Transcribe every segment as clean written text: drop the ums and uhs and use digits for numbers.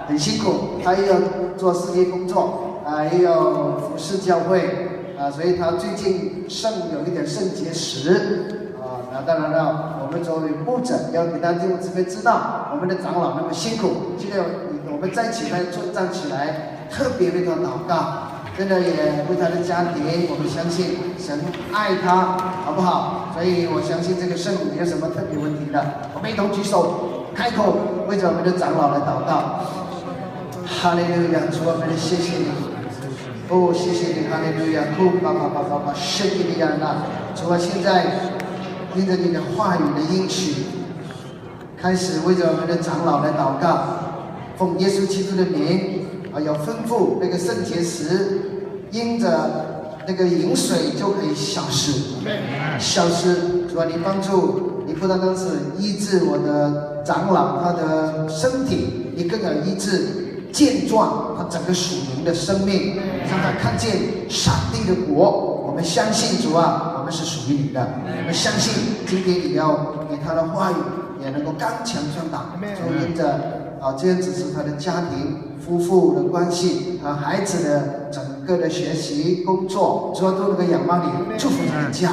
很辛苦，他又要做事业工作也有服侍教会所以他最近有一点肾结石那当然了，我们作为牧者要给大家弟兄姊妹知道，我们的长老那么辛苦，今天我们站起来站起来，特别为他祷告。真的也为他的家庭，我们相信神爱他，好不好？所以我相信这个圣没有什么特别问题的。我们一同举手，开口为着我们的长老来祷告。哈利路亚，主我们谢谢你，谢谢你，哈利路亚，谢谢你呀！主啊，现在因着你的话语的应许，开始为着我们的长老来祷告，奉耶稣基督的名。要吩咐那个肾结石，因着那个饮水就可以消失，消失。主啊，你帮助，你不单单是医治我的长老他的身体，你更要医治健壮他整个属灵的生命，让他看见上帝的国。我们相信主啊，我们是属于你的。我们相信今天你要给他的话语也能够刚强壮胆，就因着这样子是他的家庭。夫妇的关系孩子的整个的学习工作，主要都能够仰望你，祝福他的家，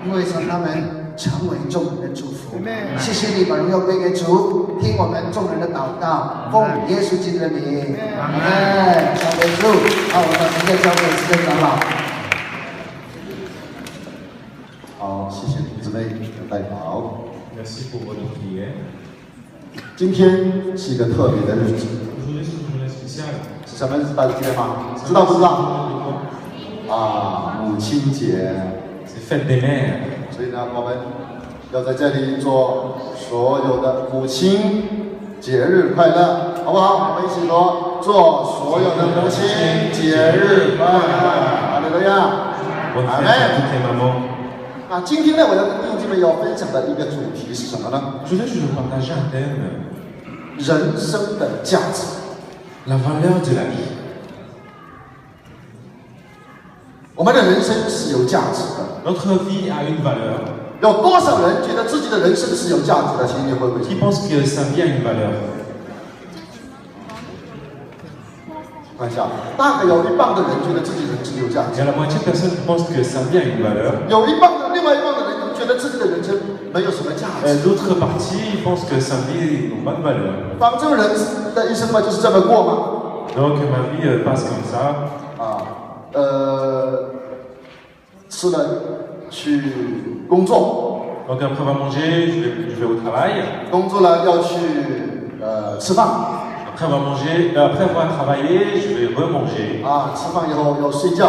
因为让他们成为众人的祝福。谢谢你把荣耀归给主，听我们众人的祷告，奉耶稣基督的名，阿门。交给主，我们把时间交给这个长老。好，谢谢弟兄姊妹的代祷。今天是一个特别的日子。是什么日子？大家记得吗？知道不知道？母亲节。所以呢，我们要在这里祝所有的母亲节日快乐，好不好？我们一起说，祝所有的母亲节日快乐！哈利路亚！阿门。今天呢，我要跟弟兄姊妹要分享的一个主题是什么呢？人生的价值。La valeur de la vie。我们的人生是有价值的。Notre vie a une valeur。有多少人觉得自己的人生是有价值的？请你回馈。Qui pense que sa vie a une valeur？ 看一下，大概有一半的人觉得自己的人生有价值。Il y a la moitié de personnes qui pensent que sa vie a une valeur。有另外一半的人觉得自己的人生没有什么价值。D'autres parties pensent que sa vie n'a pas de valeur。反正人的一生嘛就是这么过嘛。Donc ma vie passe comme ça。吃了去工作。Donc après avoir mangé, je vais au travail。工作了要去吃饭。Après avoir travaillé, je vais remanger。吃饭以后要睡觉。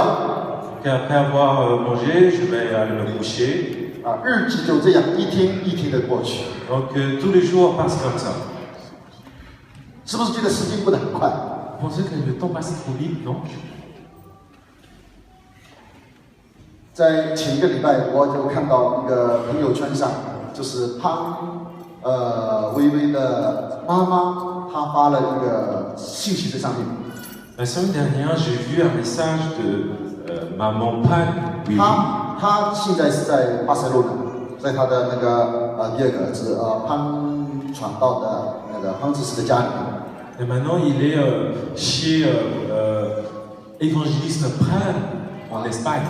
Après avoir mangé, je vais aller me coucher。日子就这样一天一天的过去。Donc tous les jours passent comme ça。是不是觉得时间过得很快？ Vous pensez que le temps passe trop vite, non？ 在前一个礼拜，我就看到一个朋友圈上，就是微微的妈妈，她发了一个信息在上面。La semaine dernière, j'ai vu un message de maman Pan。她现在是在巴塞罗那，在她的那个第二个儿子潘传道的那个方子师的家里。 Et maintenant, il est chez évangéliste Pan en Espagne。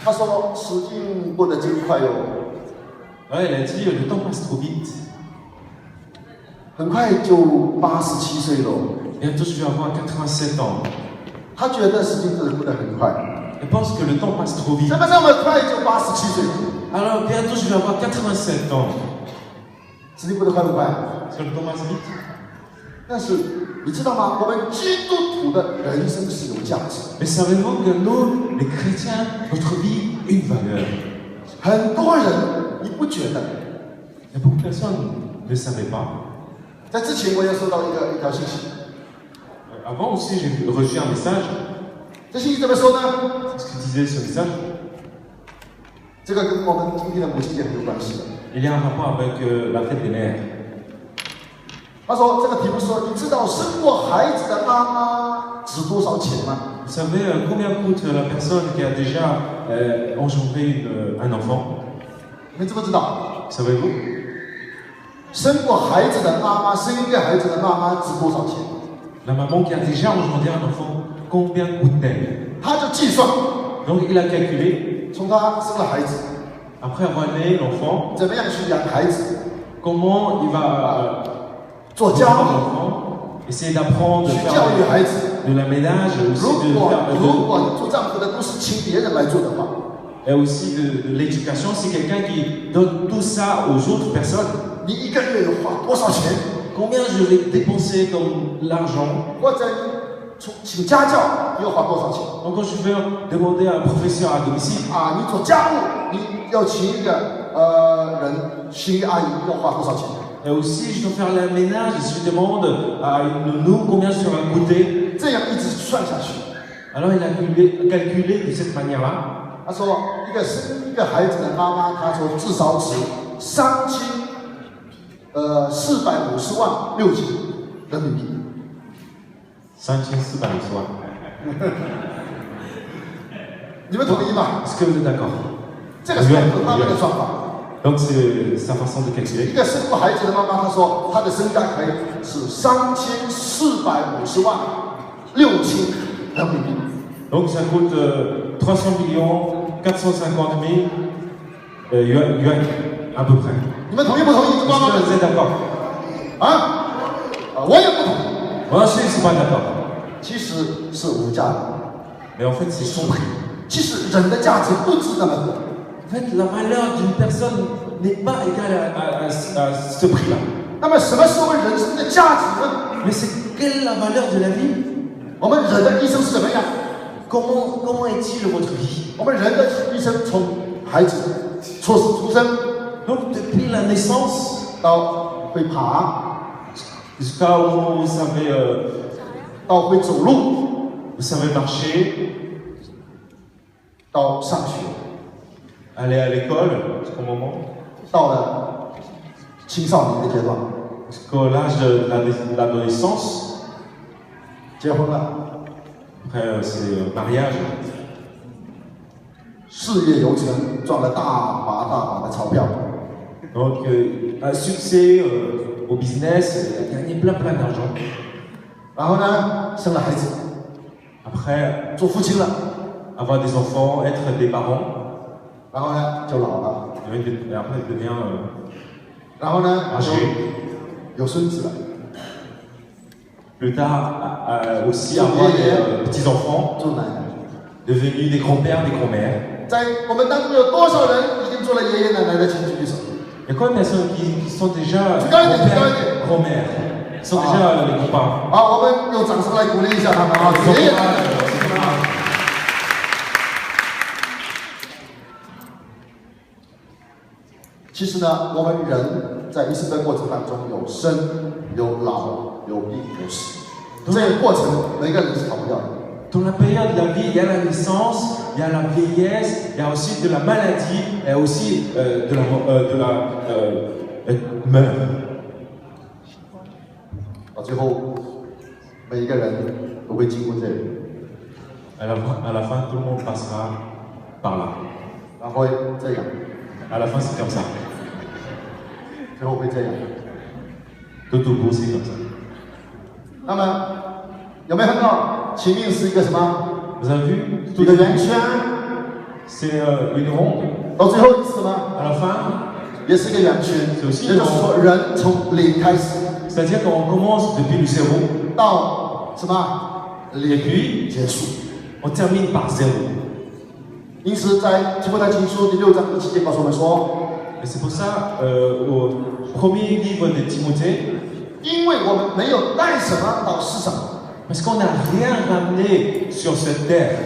他说：“时间过得真快哟。” Ouais, il a dit le temps passe trop vite。 很快就87岁了。 Bientôt, je vais avoir 87 ans。 他觉得时间真的过得很快。 Il pense que le temps passe trop vite。 怎么那么快就87岁 Alors bientôt, je vais avoir 87 ans。 时间过得快不快？ Est-ce que le temps passe vite？ 但是你知道吗？我们基督徒的人生是有价值。 Mais savez-vous que nous, les chrétiens, notre vie a une valeur？ 很多人你不觉得？ Il y a beaucoup de personnes ne savaient pas。 在之前我也收到一条信息。 Avant aussi, j'ai reçu un message。 这信息怎么说呢？ Qu'est-ce que disait ce message？ 这个跟我们今天的母亲节很有关系的。 Il y a un rapport avec la fête des mères。 他说这个题目说，你知道生过孩子的妈妈值多少钱吗？ Vous savez combien coûte la personne qui a déjà engendré un enfant？ 你们知不知道 Savez-vous？ 生过孩子的妈妈，生一个孩子的妈妈值多少钱？ La maman qui a déjà engendré un enfant, combien coûte-t-elle? 他就计算， Donc il a calculé, 从他生了孩子， après avoir né l'enfant, 怎么样去养孩子， comment il va 做 prendre 家务， l'enfant, essayer d'apprendre, 去 de 教育 faire 孩子。 de la ménage, aussi 如 de 果 faire 做丈夫的都是请别人来做的话， et aussi de l'éducation, c'est quelqu'un qui donne tout ça aux autres personnes. 你一个月要花多少钱？ Combien je vais dépenser comme l'argent? 或者请家教你要花多少钱？ Donc quand je vais demander à un professeur à domicile, 啊，你做家务你要请一个人，请一个阿姨要花多少钱？ et aussi je dois faire le ménage, et si je demande à une nounou combien ça va coûter, 这样一直算下去。 alors il a calculé de cette manière-là. 他说，生一个孩子的妈妈，她说至少值450万6千人民币。 5400 soirs. 你们同意吗？ Est-ce que vous êtes d'accord? 这个是他们的算法。 Donc c'est sa façon de 一 calculer. 个生过孩子的妈妈，她说她的身价可以是3450万6千人民币。 Donc ça coûte 300 millions 450 000 yuan à peu près. 你们同意不同意？ Est-ce 妈妈 que 们 vous êtes d'accord? 我也不同意。 Moi aussi je ne suis pas d'accord. 其实是无价的。 Mais en fait c'est son prix. 其实人的价值不值那么多。 En fait la valeur d'une personne n'est pas égale à ce prix-là. 那么什么是我们人生的价值呢？ Mais c'est quelle est la valeur de la vie? 我们人的一生是怎么样？ Comment est-il votre vie? 我们人的一生从孩子出生 Donc depuis la naissance 到会爬， jusqu'à où vous savez, 到会走路， vous savez marcher, 到上学， aller à l'école jusqu'au moment, 到了青少年的阶段， jusqu'à l'âge de l'adolescence. 结婚了， Après c'est mariage. 事业有成，赚了大把的钞票， Donc un succès au business, il a gagné plein d'argent. 然后呢，生了孩子， Après 做父亲了， avoir des enfants, être des parents, 然后呢就老了， et après devenir 然后呢 âgé. 有孙子了， Plus tard aussi avoir des petits-enfants, 做奶奶。 devenus des grands-pères, des grands-mères. 在我们当中有多少人已经做了爷爷奶奶的，请举举手。 Il y a combien de personnes qui sont déjà Tu gagnes, tu grands-pères, gagnes. grands-mères, qui sont déjà les grands-parents. 好，我们用掌声来鼓励一下他们啊！ Ils ont 爷爷 pas 奶 mal, 奶。 ils ont pas mal. 其实呢，我们人在一生的过程当中有生、有老、有病、有死，这个过程每个人是逃不掉的。 Dans la période de la vie, il y a la naissance, il y a la vieillesse, il y a aussi de la maladie, et aussi de la meurt. 到最后，每一个人都会经过这里， À la fin, tout le monde passera par là. 然后会这样， À la fin, c'est comme ça. 最后会这样。 Tout au bout, c'est comme ça. 那么有没有看到前面是一个什么？ Vous avez vu? 一个圆圈， C'est une ronde. 到最后是什么？ À la fin, 也是一个圆圈。也就是说，人从零开始 c'est-à-dire qu'on commence depuis le zéro, 到什么 et puis 结束。 on termine par zéro. 因此，在提摩太前书第6章第7节告诉我们说， Et c'est pour ça, au premier livre de Timothée, 因为我们没有带什么到世上， parce qu'on n'a rien ramené sur cette terre.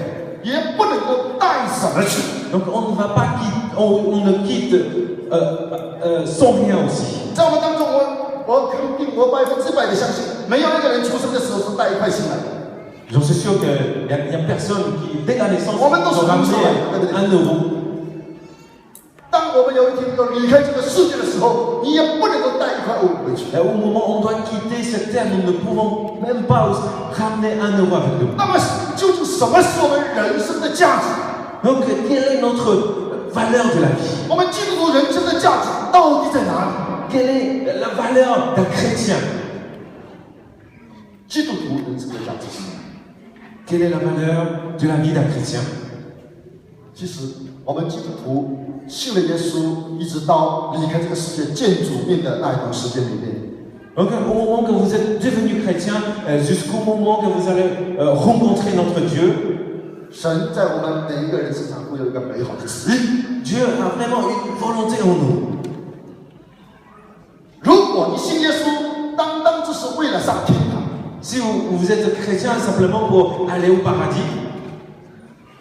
也不能够带什么去。 Donc on ne va pas quitter, on ne quitte sans rien aussi. 在我们当中，我肯定，我100%的相信，没有一个人出生的时候是带一块心来的。 J'en suis sûr qu'il n'y a personne qui, dès la naissance, On va dans ce va ramener monde-là. 1 euro. 当我们有一天要离开这个世界的时候，你也不能够带1块5回去。 Et au moment où on doit quitter cette terre, nous ne pouvons même pas ramener 1 euro avec nous. 那么，究竟什么是我们人生的价值？ Donc, quelle est notre valeur de la vie? 我们基督徒人生的价值到底在哪里？ Quelle est la valeur d'un chrétien? 基督徒人生的价值是什么？ Quelle est la valeur de la vie d'un chrétien? 其实我们基督徒信了耶稣，一直到离开这个世界见主面的那一段时间里面， Donc, au moment que vous êtes devenu chrétien, jusqu'au moment que vous allez rencontrer notre Dieu, 神在我们每一个人身上会有一个美好的旨意。 Dieu a vraiment une volonté en nous. 如果你信耶稣，单单只是为了上天堂， Si vous êtes chrétien simplement pour aller au paradis,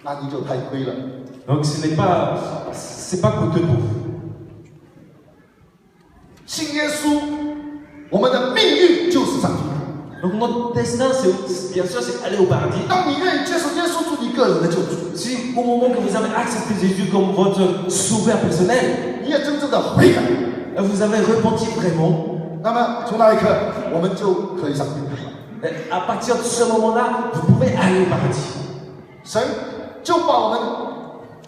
那你就太亏了。 donc c'est pas coûteux pour vous. 信耶稣，我们的命运就是上天堂。 Donc notre destin, bien sûr, c'est aller au paradis. 当你愿意接受耶稣做你个人的救主， Si au moment que vous avez accepté Jésus comme votre sauveur personnel, 你也真正的悔改， vous avez repenti vraiment, 那么从那一刻，我们就可以上天堂了。 à partir de ce moment-là, vous pouvez aller au paradis. 神就把我们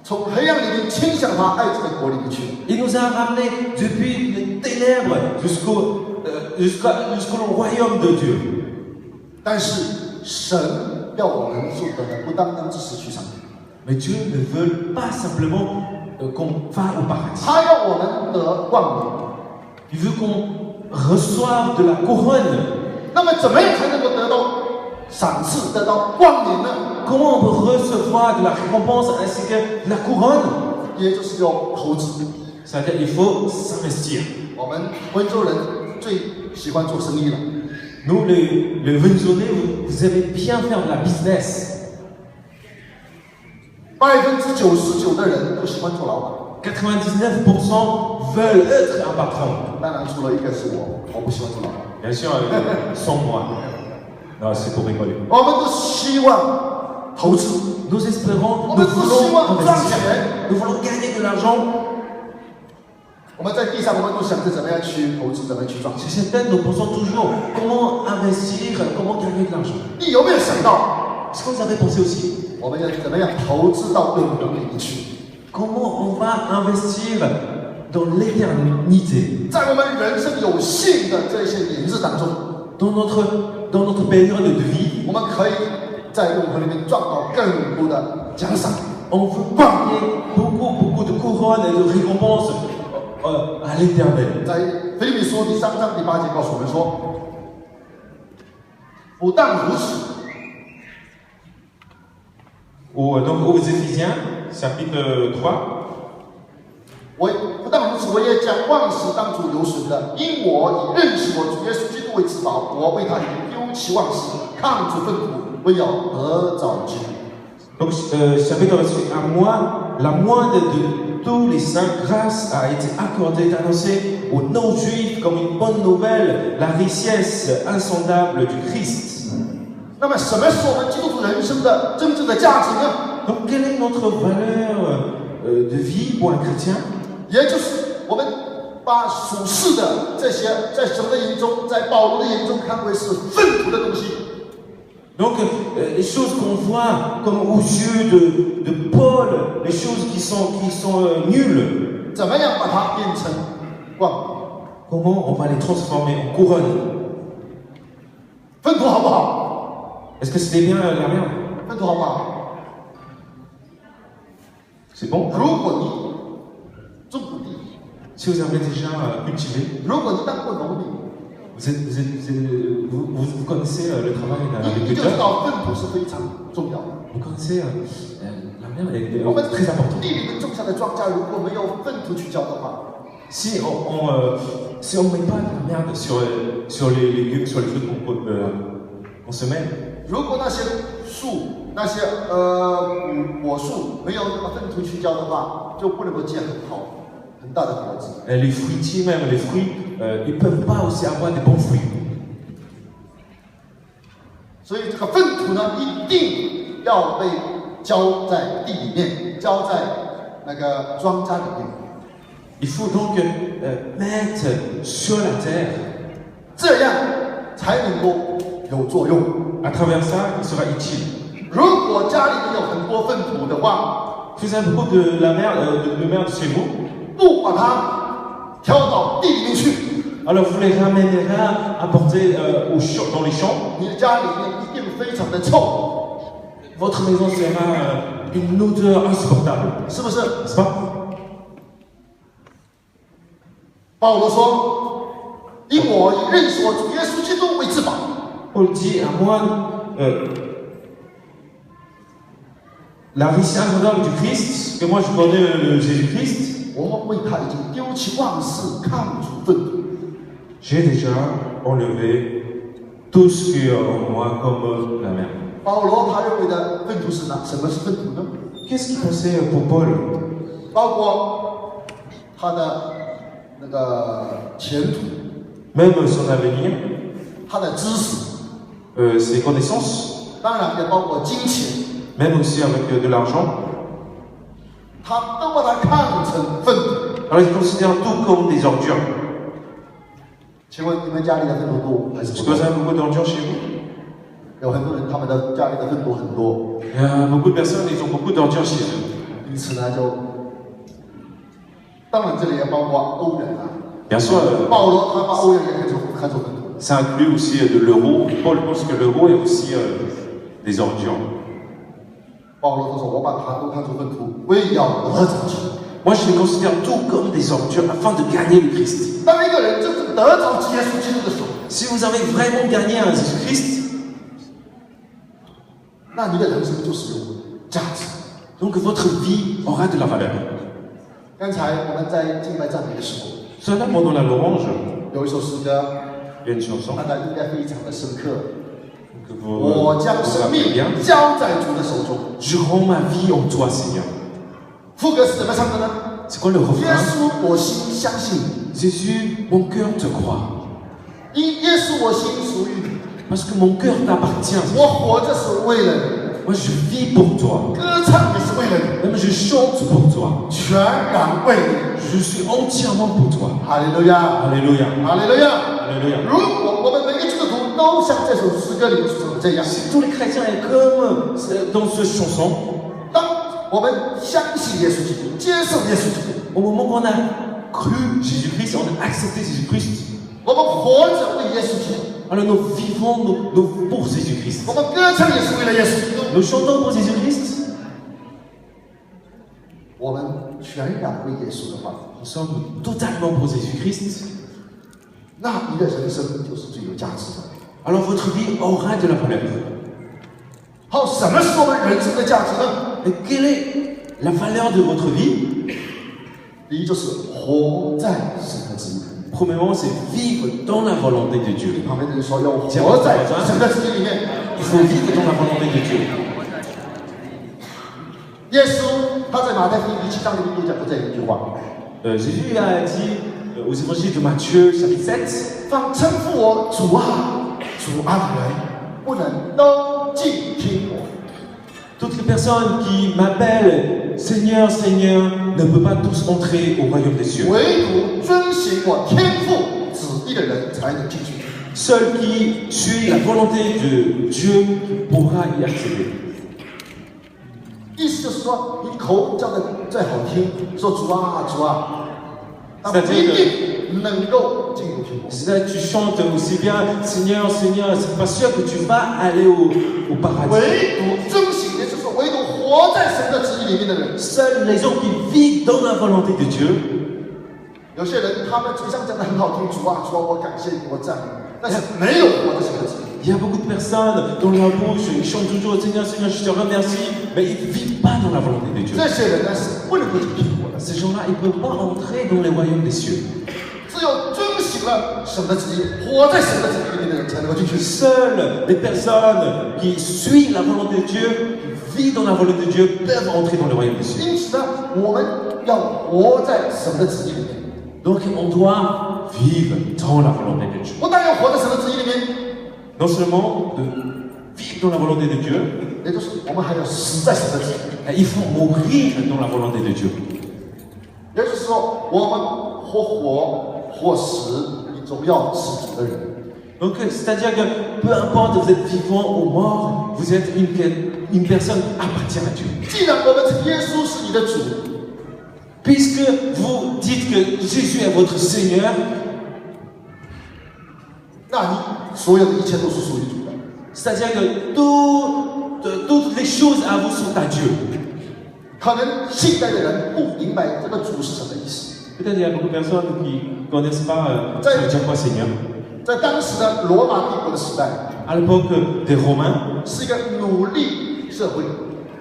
从黑暗里面牵向他爱子的国里面去。 Il nous a ramenés depuis les ténèbres jusqu'au royaume de Dieu. 但是神要我们做的不单单只是去上天堂， Mais Dieu ne veut pas simplement qu'on va au paradis. 他要我们得冠冕。 Il veut qu'on reçoive de la couronne. 那么怎么样才能够得到赏赐、得到冠冕呢？ Comment on peut recevoir de la récompense ainsi que de la couronne? 也就是要投资。 C'est-à-dire il faut s'investir. 我们温州人最喜欢做生意了， Nous, les Wenzhonais, vous aimez bien faire de la business. 99%的人都喜欢做老板。 99% veulent être un patron. 当然，除了一个是我不喜欢做老板。 Bien sûr, sans moi. Non, c'est pour rigoler. 我们都希望投资， Nous espérons, On nous veut voulons voir investir, l'argent. nous voulons gagner de l'argent. 我们在地上，我们都想着怎么样去投资，怎么样去赚钱。 Sur cette tête, nous pensons toujours comment investir, comment gagner de l'argent. 你有没有想到， Est-ce que vous avez pensé aussi 我们要怎么样投资到永恒里面去？ comment on va investir dans l'éternité, 在我们人生有限的这些年日当中， dans notre période de vie? 我们可以在永恒里面赚到更多的奖赏。 On veut gagner beaucoup de couronnes et de récompenses à l'éternel. 在腓立比书第3章第8节告诉我们说，不但如此， Donc aux Éphésiens, chapitre 3, 不但如此，我也将万事当作流水的，因我以认识我主耶稣基督为至宝，我为他已经丢弃万事，抗拒粪土，唯有得着基督。 donc chapitre 3, à moi, la moindre de tous les saints, grâce a été accordée d'annoncer aux non-juifs comme une bonne nouvelle la richesse insondable du Christ. 那么，什么是我们基督徒人生的真正的价值呢？ Donc quelle est notre valeur de vie pour un chrétien? 也就是我们把属世的这些，在神的眼中，在保罗的眼中看为是粪土的东西。 Donc les choses qu'on voit comme aux yeux de Paul, les choses qui sont nulles, 怎么样把它变成冠冕？ comment on va les transformer en couronne? 粪土好不好？ Est-ce que c'était bien la merde? 粪土好不好？ C'est bon? 如果你种土地， Si vous avez déjà cultivé, 如果你当过农民， vous connaissez le travail d'un 你就知 agriculteur, 道粪土是非常重要的。 vous connaissez la merde est 我们 très importante. 地里面种下的庄稼，如果没有粪土去浇的话， Si on ne met pas de la merde sur les légumes, sur les fruits qu'on semaine, 如果那些树、那些果树没有那个粪土去浇的话，就不能够结很大的果子。 les fruitiers, même les fruits, ils ne peuvent pas aussi avoir des bons fruits. 所以这个粪土呢，一定要被浇在地里面，浇在那个庄稼里面。 Il faut donc mettre sur la terre. 这样才能够有作用。 À travers ça, il sera utile. 如果家里面有很多粪土的话， Si vous avez beaucoup de la merde, de merde chez vous, 不把它挑到地里面去， alors vous les ramènerez à porter dans les champs. 你的家里面一定非常的臭， Votre maison sera une odeur insupportable, 是不是？ n'est-ce pas? 保罗说：“因我以认识我主耶稣基督为至宝。 Paul dit à moi, la richesse insondable du Christ, que moi je connais le Jésus-Christ, 我为他已经丢弃万事，抗主粪土。 j'ai déjà enlevé tout ce qui est en moi comme la mer. » 保罗他认为的粪土是哪？什么是粪土呢？ Qu'est-ce qu'il pensait pour Paul? 包括他的那个前途、 Même son avenir, 他的知识， ses connaissances, 当然也包括金钱， même aussi avec de l'argent. 他都把它看成粪土。 Alors il considère tout comme des ordures. 请问你们家里的粪土多还是 Est-ce 不 que 多 vous avez beaucoup d'ordures chez vous? 有很多人他们的家里的粪土很多， Il y a beaucoup de personnes, ils ont beaucoup d'ordures chez eux. 因此呢当然这里也包括欧元啊。 Bien sûr, 保罗他把欧元也看作粪土。 ça inclut aussi de l'euro. Paul pense que l'euro est aussi des ordures. 保罗他说：“我把它都看作粪土，为要得着基督。 Moi, je les considère tout comme des ordures afin de gagner le Christ. 当一个人真正得着耶稣基督的时候， Si vous avez vraiment gagné un Jésus-Christ, 那你的人生就是有价值。 donc votre vie aura de la valeur. 刚才我们在敬拜赞美的时候， Cela, pendant la louange, 有一首诗歌， il y a une chanson 大家应该非常的深刻。 que vous 我将 vous 生 rappelez 命 bien. 交在主的手中。 Je rends ma vie en toi, Seigneur. 副歌是怎么唱的呢？ C'est quoi le 耶 refrain? 稣，我心相信你， Jésus, mon cœur te croit. 因耶稣我心属于你， Parce que mon cœur t'appartient. 我活着是为了你， Moi, je vis pour toi. 歌唱也是为了你， Même je chante pour toi. 全然为你。 Je suis entièrement pour toi. 哈利路亚， Alléluia. 哈利路亚。 Alléluia. 如果我们每个基督徒都像这首诗歌里面所这样， Si tous les chrétiens est comme dans cette chanson, 当我们相信耶稣基督，接受耶稣基督， au moment qu'on a cru Jésus-Christ, on a accepté Jésus-Christ, 我们活着为耶稣基督， alors nous vivons pour Jésus-Christ. 我们歌唱也是为了耶稣基督， Nous chantons pour Jésus-Christ. 我们全然为耶稣的话， Nous sommes totalement pour Jésus-Christ. 那你的人生就是最有价值的。 Alors votre vie aura de la valeur. 好，什么是我们人生的价值呢？ Et quelle est la valeur de votre vie? 第一就是活在神的旨意里。 Premièrement, c'est vivre dans la volonté de Dieu. 旁边的人说要活在神的旨意里面。 Il faut vivre dans la volonté de Dieu. 耶稣他在马太福音第7章里面有讲过这一句话： Jésus a dit aux évangiles de Matthieu, chapitre 7, 凡称呼我主啊、主啊的人，不能都尽听我。 toutes les personnes qui m'appellent Seigneur, Seigneur ne peuvent pas tous entrer au royaume des cieux. 唯独遵行我天父旨意的人才能进去。 Seul qui suit la volonté de Dieu pourra y accéder. 意思就是说，你口叫的再好听，说主啊主啊，但不一定能够进入天国。 C'est là que tu chantes aussi bien Seigneur, Seigneur, c'est pas sûr que tu vas aller au paradis. 唯独遵行，也就是说，唯独活在神的旨意里面的人。 Seuls les gens qui vivent dans la volonté de Dieu. 有些人他们嘴上讲的很好听，主啊主啊，我感谢你，我赞美你，但是没有活在神的旨意。 Il y a beaucoup de personnes dans leur bouche, ils chantent toujours Seigneur, Seigneur, je te remercie, mais ils ne vivent pas dans la volonté de Dieu. 这些人呢是不能够进天国的。 Ces gens-là, ils ne peuvent pas entrer dans les royaumes des cieux. 只有遵行了神的旨意，活在神的旨意里面的人才能够进去。 Seules les personnes qui suivent la volonté de Dieu, qui vivent dans la volonté de Dieu, peuvent entrer dans le royaume des cieux. 因此呢，我们要活在神的旨意里面。 Donc on doit vivre dans la volonté de Dieu. 不但要活在神的旨意里面， Non seulement de vivre dans la volonté de Dieu, 也就是我们还要死在神的旨意。 il faut mourir dans la volonté de Dieu. 也就是说，我们或活或死，你总要是主的人。 Donc c'est-à-dire que peu importe vous êtes vivant ou mort, vous êtes une personne qui appartient à Dieu. 既然我们称耶稣是你的主， Puisque vous dites que Jésus est votre Seigneur, 那你所有的一切都是属于主的。 C'est-à-dire que toutes les choses à vous sont à Dieu. 可能现代的人不明白这个主是什么意思。 Peut-être il y a beaucoup de personnes qui ne connaissent pas ça veut dire quoi Seigneur. 在当时的罗马帝国的时代， À l'époque des Romains, 是一个奴隶社会。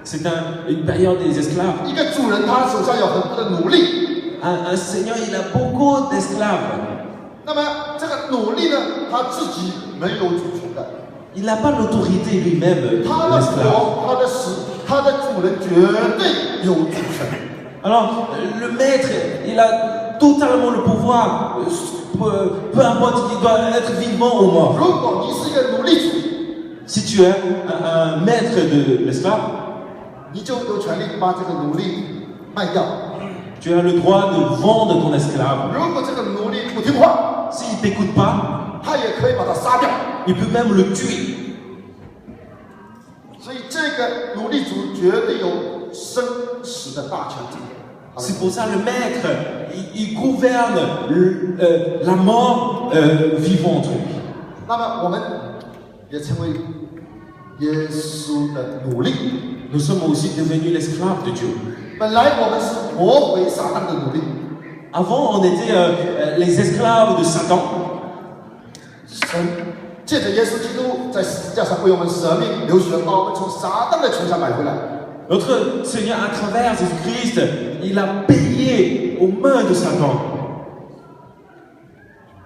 c'est une période des esclaves. 一个主人他手上有很多的奴隶， Un seigneur, il a beaucoup d'esclaves. 那么这个奴隶呢，他自己没有主权的， Il n'a pas l'autorité lui-même, 他的 l'esclave. 活，他的主人绝对有主权。 Alors, le maître, il a totalement le pouvoir, peu importe qu'il doit être vivant ou mort. 如果你是一个奴隶主， Si tu es un maître de l'esclave, 你就有权利把这个奴隶卖掉。 tu as le droit de vendre ton esclave. 如果这个奴隶不听话， S'il ne t'écoute pas, 他也可以把他杀掉。 il peut même le tuer. 所以这个奴隶主绝对有生死的大权柄。 C'est pour ça le maître, il gouverne la mort vivante. 那么我们也成为耶稣的奴隶。 Nous sommes aussi devenus l'esclave de Dieu. 本来我们是魔鬼撒旦的奴隶， Avant, on était les esclaves de Satan. 神借着耶稣基督在十字架上为我们舍命流血，把我们从撒旦的权下买回来。 Notre Seigneur, à travers Jésus-Christ, il a payé aux mains de Satan.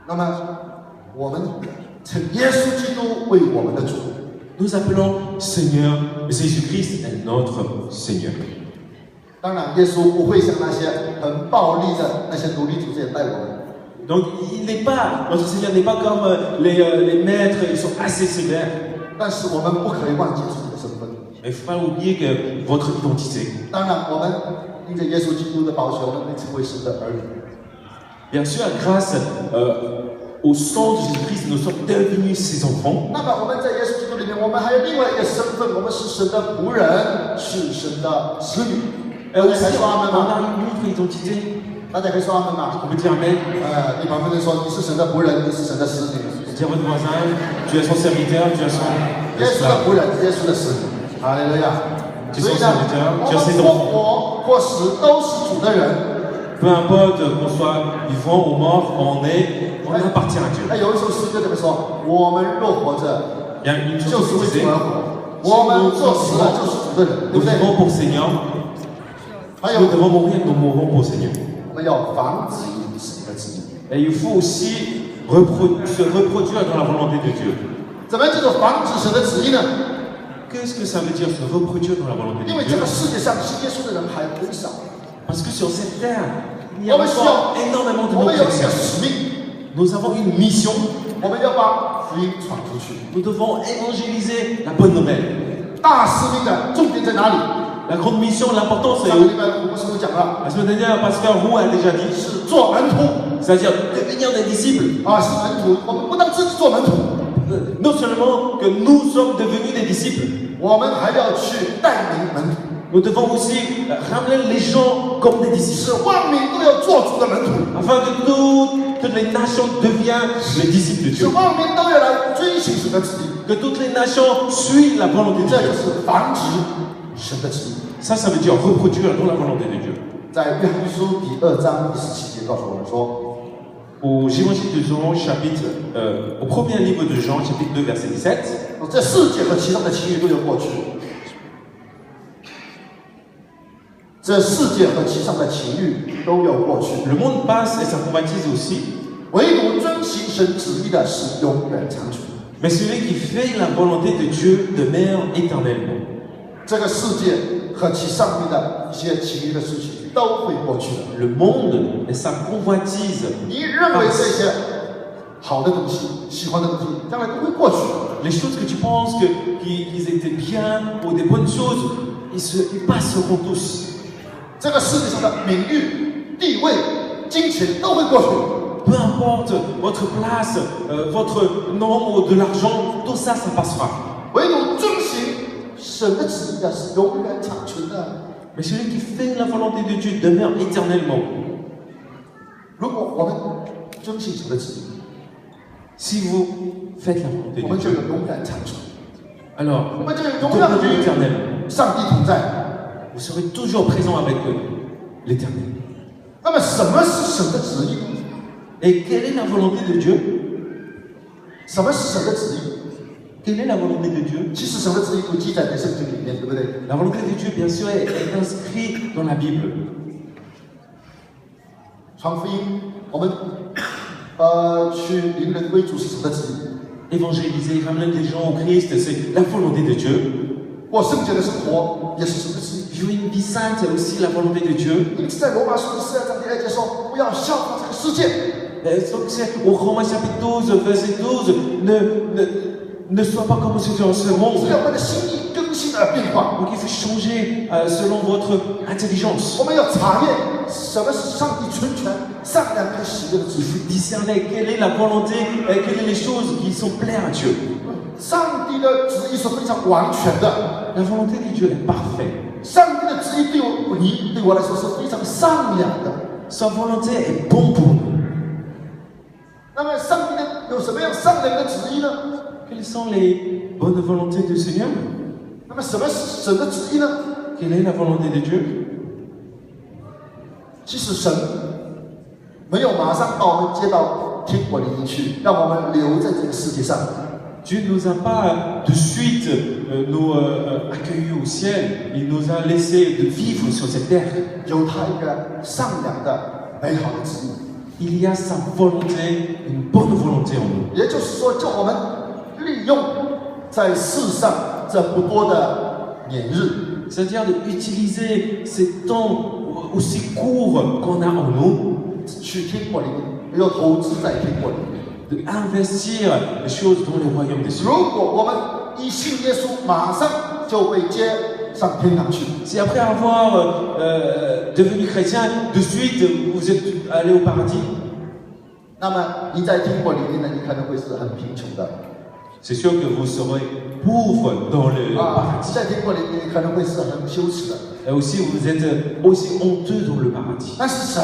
那么我们称耶稣基督为我们的主。 Nous appelons Seigneur, Jésus-Christ est notre Seigneur. 当然，耶稣不会像那些很暴力的那些奴隶主这样待我们。 Donc, notre Seigneur n'est pas comme les maîtres, ils sont assez sévères. 但是我们不可以忘记自己的身份。 Mais il ne faut pas oublier que votre identité. 当然，我们因着耶稣基督的宝血，我们被称为神的儿女。 Bien sûr, grâce au sang de Jésus-Christ, nous sommes devenus ses enfants. 那么我们在耶稣基督里面，我们还有另外一个身份，我们是神的仆人，是神的子女。大家可以说阿门 On 吗？ a une autre identité. 大家可以说阿门吗？ On peut dire Amen. 对旁边人说，你是神的仆人，你是神的子女。 Dis à votre voisin, tu es son serviteur, tu es son 耶稣的 esclave. 仆人，耶稣的子女。哈利路亚。就是所以呢，我就是们或活或死都是主的人。 Peu importe qu'on soit vivant ou mort, on appartient à Dieu. 那有一首诗歌怎么说？我们若活着， Il y a une 就 chose 是 qui 为 disait, 主而活；我们若死了，就是主的人，对 nous 不对？ vivons pour le Seigneur, 还有 nous devons mourir, nous mourrons pour le Seigneur. 我们要防止神的旨意。 Et il faut aussi se reproduire dans la volonté de Dieu. 怎么样叫做防止神的旨意呢？ Qu'est-ce que ça veut dire se reproduire dans la volonté 因 de 为这 Dieu? 个世界上信耶稣的人还很少， Parce que sur cette terre, il y a 我们需 encore 要 énormément de 我 non 们有一个 chrétiens. 使命， Nous avons une mission. 我们要把福音传出去。 Nous devons évangéliser la bonne nouvelle. 大使命的重点在哪里？ La grande mission, l'importance, c'est 上个 où? 礼拜我们师傅讲了， La semaine dernière, Pasteur Roux a déjà dit, 是做门徒 c'est-à-dire devenir des disciples. 啊，是门徒。我们不能自己做门徒， Non seulement que nous sommes devenus des disciples, 我们还要去带领门徒， nous devons aussi ramener les gens comme des disciples. 使万民都要做主的门徒， Afin que toutes les nations deviennent les disciples de 使 Dieu. 万民都要来遵行神的旨意。 Que toutes les nations suivent la volonté de 这就 Dieu. 是防止神的旨意。 Ça veut dire reproduire dans la volonté de Dieu. 在约翰书第2章第17节告诉我们说， Au Évangile de Jean, au premier livre de Jean, chapitre 2, verset 17, 这世界和其中的情欲都要过去，这世界和其上的情欲都要过去， le monde passe et sa convoitise aussi, 唯独遵行神旨意的是永远长存。 mais celui qui fait la volonté de Dieu demeure éternellement. 这个世界和其上面的一些情欲的事情都会过去的。 Le monde et sa convoitise, 你认为这些好的东西、喜欢的东西，将来都会过去的。 les choses que tu penses qu'ils étaient bien ou des bonnes choses, ils passeront tous. 这个世界上的名誉、地位、金钱都会过去。 Peu importe votre place, votre nom ou de l'argent, tout ça, ça passera. 唯独遵行神的旨意的是永远长存的。 Mais celui qui fait la volonté de Dieu demeure éternellement. 如果我们遵行神的旨意， Si vous faites la volonté 我 de 们就 Dieu, 有永远长存， alors 我们就有 vous 永远 demeurez 与 éternel. 上帝同在。 Vous serez toujours présent avec l'éternel. 那么什么是神的旨意呢？ Et quelle est la volonté de Dieu? 什么是神的旨意？ Quelle est la volonté de Dieu? 其实神的旨意都记载在圣经里面，对不对？ La volonté de Dieu, bien sûr, est inscrite dans la Bible. 传福音，我们去领人归主是神的旨意。 Évangéliser, ramener les gens au Christ, c'est la volonté de Dieu. 过圣洁的生活也是神的旨意。 Vivre une vie sainte, c'est aussi la volonté de Dieu. 因此，在罗马书12章第2节说：“不要效法这个世界。” Donc c'est au Romains chapitre 12, verset 12, ne sois pas comme ceux qui ont ce 是 monde. 要为了心意更新而变化。 Donc il faut changer selon votre intelligence. 我们要查验什么是上帝纯全、善良跟喜悦的旨 Il 意。 faut discerner quelle est la volonté, quelles sont les choses qui sont plaires à Dieu. 上帝的旨意是非常完全的， La volonté de Dieu est parfaite. 上帝的旨意对我来说是非常善良的。 Sa volonté est bon pour nous. 那么，上帝的有什么样善良的旨意呢？ Quelles sont les bonnes volontés du Seigneur? 那么，什么是神的旨意呢？ Quelle est la volonté de Dieu? 其实神没有马上把我们接到天国里面去，让我们留在这个世界上。 Dieu ne nous a pas de suite nous accueillis au ciel. Il nous a laissé de vivre sur cette terre. 有他一个善良的、美好的旨意。 Il y a sa volonté, une bonne volonté en nous. 也就是说，叫我们利用在世上这不多的年日， C'est-à-dire d'utiliser ces temps aussi courts qu'on a en nous, 去天国里面，要投资在天国里面。 d'investir les choses dans le royaume des cieux. 如果我们一信耶稣，马上就被接上天堂去。 Si après avoir devenu chrétien, de suite vous êtes allé au paradis, 那么你在天国里面呢，你可能会是很贫穷的 c'est sûr que vous serez pauvre dans le 啊， paradis. 在天国里面你可能会是很羞耻的。 Et aussi vous êtes aussi honteux dans le paradis. 但是神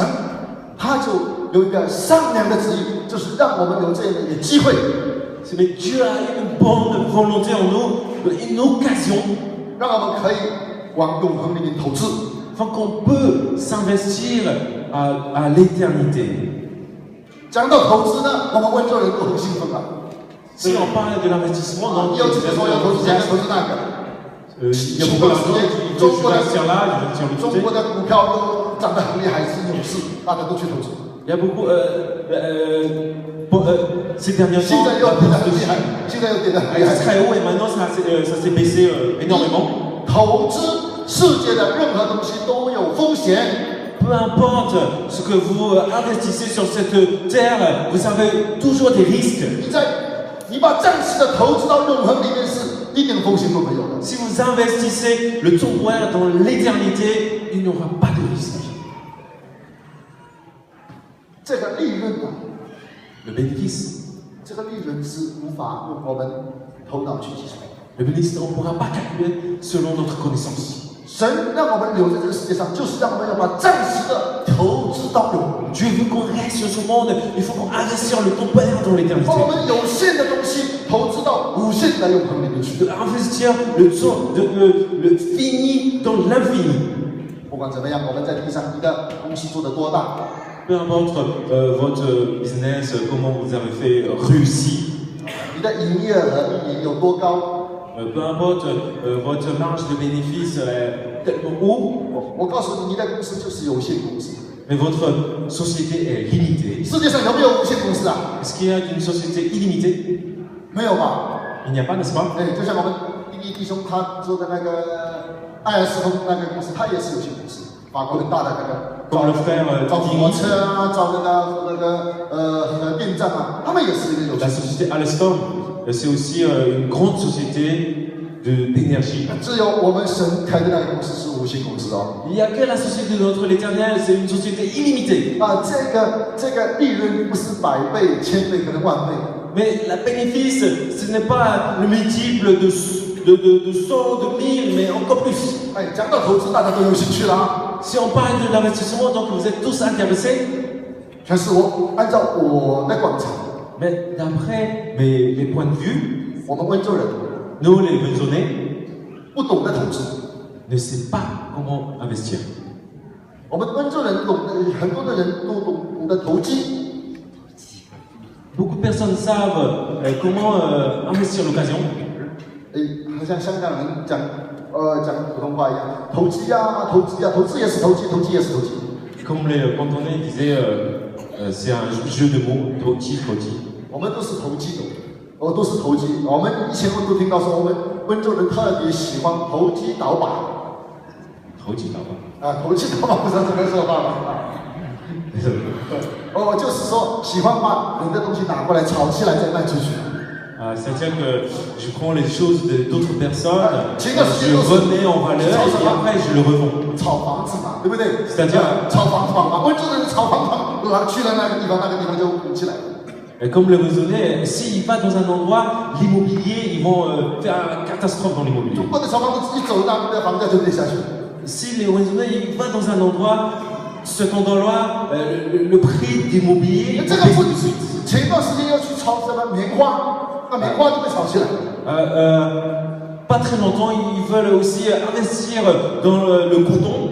他就有一个善良的旨意，就是让我们有这样的一个机会， Mais Dieu a une bonne volonté en nous, une occasion, 让我们可以往永恒里面投资。 afin qu'on peut s'investir à l'éternité. 讲到投资呢，我们温州人都很兴奋啊。 Si on parle de l'investissement, 啊， donc 你有几个说要投资这个投资那个。 il y a beaucoup d'argent qui veut investir là, qui veut investir de 中 côté. 国的股票都涨得很厉害，是牛市，大家都去投资。 Il y a beaucoup. Ces derniers 现 temps, 在又跌得很厉害，现在又跌得很厉 c'est 害。 très haut et maintenant ça s'est baissé énormément. 投资世界的任何东西都有风险， Peu importe ce que vous investissez sur cette terre, vous avez toujours des risques. 你把暂时的投资到永恒里面是一点风险都没有的。 Si vous investissez le temporaire dans l'éternité, il n'y aura pas de risque. 这个利润啊， Le bénéfice. 这个利润是无法用我们头脑去计算的。 Le bénéfice, on ne pourra pas calculer selon notre connaissance. 神让我们留在这个世界上，就是让我们要把暂时的投资到永恒。 Dieu veut qu'on reste sur ce monde, il faut qu'on investisse le temporaire dans l'éternité. 把我们有限的东西投资到无限的永恒里面去。 De investir le temps, le fini dans l'infini. 不管怎么样，我们在地上，你的公司做得多大， Peu importe votre business, comment vous avez fait réussir. 你的营业额一年有多高， Peu importe votre marge de bénéfice est tellement haut, 我告诉你，你的公司就是有限公司。 mais votre société est limitée. 世界上有没有无限公司啊？ Est-ce qu'il y a une société illimitée? 没有吧？ Il n'y a pas, n'est-ce pas? 哎，就像我们第一弟兄他做的那个艾尔斯通那个公司，他也是有限公司，法国很大的那个。 Comme le frère 造火 Dini, 车啊，造电站啊，他们也是一个有 la 限。 société Alstom, c'est aussi une grande société d'énergie. 只有我们神开的那个公司是无限公司哦。 Il n'y a que la société de notre l'Éternel, c'est une société illimitée. 啊，这个利润不是100倍、1000倍，可能万倍。 Mais le bénéfice, ce n'est pas le multiple de 100, de 1000, mais encore plus. 哎，讲到投资，大家都有兴趣了啊。 Si on parle de l'investissement, donc vous êtes tous intéressés. 但是我按照我的观察， Mais d'après les points de vue, 我们温州人 nous les Wenzhonais 不懂得投资， ne savent pas comment investir. 我们温州人很多的人都懂得投机， Beaucoup de personnes savent comment investir l'occasion. 好像香港人讲普通话一样，投机啊，投机啊，投资也是投机，投机也是投机。 Comme les Cantonais disaient, c'est un jeu de mots, Toti. 我们都是投机的，都是投机。我们以前我都听到说，我们温州人特别喜欢投机倒把。投机倒把不知道怎么说话吧？就是说喜欢把人的东西拿过来炒起来再卖出去。 C'est-à-dire que je prends les choses d'autres personnes, je remets en valeur et après je le revends. 炒房子嘛，对不对？ C'est-à-dire 炒房嘛，温州人炒房去了那个地方就红起来了。 Comme le Wenzhonais, s'il va dans un endroit, l'immobilier, ils vont faire une catastrophe dans l'immobilier. 中国的炒房子一走，那个房价就跌下去了。 Si les Wenzhonais ils vont dans un endroit, cet endroit-là, le prix d'immobilier 这 va 个 baisser 不 tout de suite. 前一段时间要去炒什么棉花，那棉花就被炒起来了。 Pas très longtemps, ils veulent aussi investir dans le coton.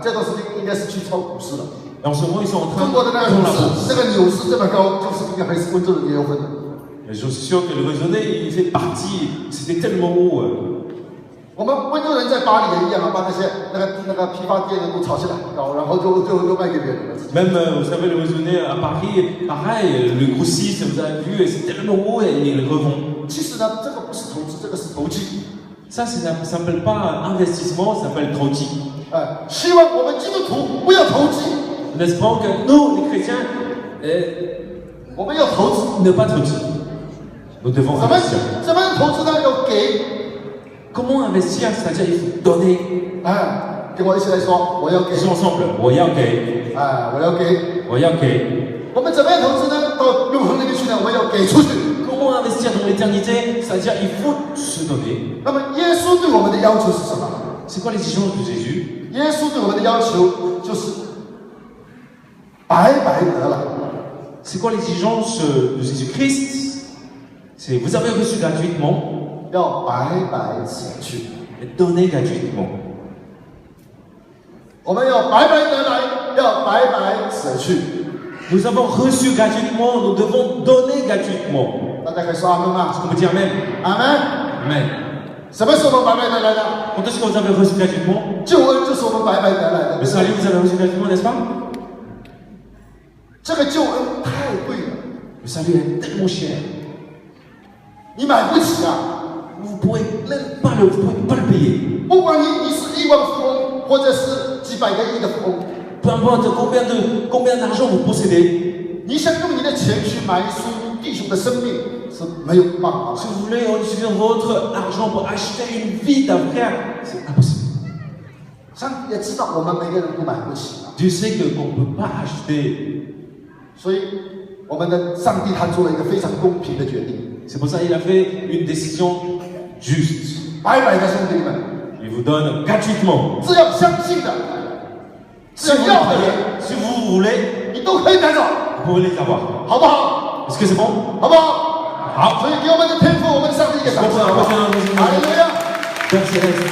这段时间应该是去炒股市了。 Et en ce moment, ils sont en train 中国的那 de 个 dans 股 la 市， bourse. 那个牛市这么高，就是应该还是温州人也有份的。 Et je suis sûr que le Wenzhonais, il fait partie. C'était tellement haut. 我们温州人在巴黎也一样啊，把那个批发店都炒起来，然后就卖给别人了。 Même, vous savez, le Wenzhonais à Paris, pareil, le grossiste, vous avez vu, c'est tellement haut et ils le revendent. 其实呢，这个不是投资，这个是投机。 Ça ne s'appelle pas investissement, ça s'appelle troti. 希望我们基督徒不要投机， Nous espérons que nous, les chrétiens, 我们要投资。 ne pas troti. Nous devons 怎么 investir. 投资呢？要给。 Comment investir? C'est-à-dire, il faut donner. 跟我一起来说，我要给。 Tous ensemble. 我要给。我要给。我要给。我们怎么样投资呢？到永恒那边去呢？我要给出去。 Comment investir dans l'éternité? C'est-à-dire, il faut se donner. 那么耶稣对我们的要求是什么？ C'est quoi l'exigence de Jésus? 耶稣对我们的要求就是白白得来。 C'est quoi l'exigence de Jésus-Christ? C'est vous avez reçu gratuitement. 要白白舍去。 Et donner gratuitement. 我们要白白得来，要白白舍去。 Nous avons reçu gratuitement, nous devons donner gratuitement. 大家可以说阿门吗？ On peut dire Amen. 阿门。 Amen. 什么是我们白白得来的？ Quand est-ce que vous avez reçu gratuitement? 救恩就是我们白白得来 Le 的。 salut, vous avez reçu gratuitement, n'est-ce pas? 这个救恩太贵了， Le salut est tellement cher. 你买不起啊！ Vous ne pouvez même pas le payer. 不管你是亿万富翁，或者是几百个亿的富翁， Peu importe combien d'argent vous possédez. 你想用你的钱去买赎弟兄的生命是没有办法 Si vous voulez utiliser votre argent pour acheter une vie d'un frère, c'est impossible. 上帝也知道我们每个人都买不起啊， Dieu sait qu'on ne peut pas acheter. 所以我们的上帝他做了一个非常公平的决定， C'est pour ça qu'il a fait une décision juste. 白白的兄弟们， Il vous donne gratuitement. 只要相信的，只 Si vous, 要要的人， si vous voulez, 你都可以拿走， vous pouvez les avoir. 好不好？ Est-ce que c'est bon? 好不好？ 好。所以给我们的天赋，我们的上帝一个掌声，好不好？哈利路亚！ Père Céleste,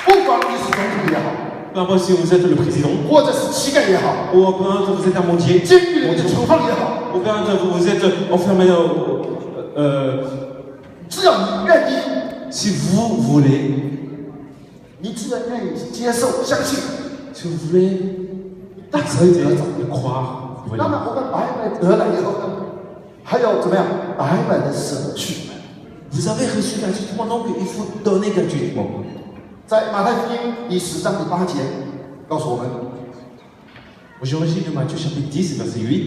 不管你是总统也好， peu importe si vous êtes le président, 或者是乞丐也好， ou peu importe vous êtes un mondier, 监狱里面的囚犯也好， ou peu importe vous êtes enfermé只要你愿意， si vous voulez, 你只要愿意接受、相信， si vous voulez accepter de croire, vous pouvez 那 l'avoir. 么我们白白得来以后呢，还要怎么样？白白的舍去。 Vous avez reçu gratuitement, donc il faut donner gratuitement. 在马太福音第10章第8节告诉我们， Aujourd'hui, de Matthieu chapitre 10, verset 8,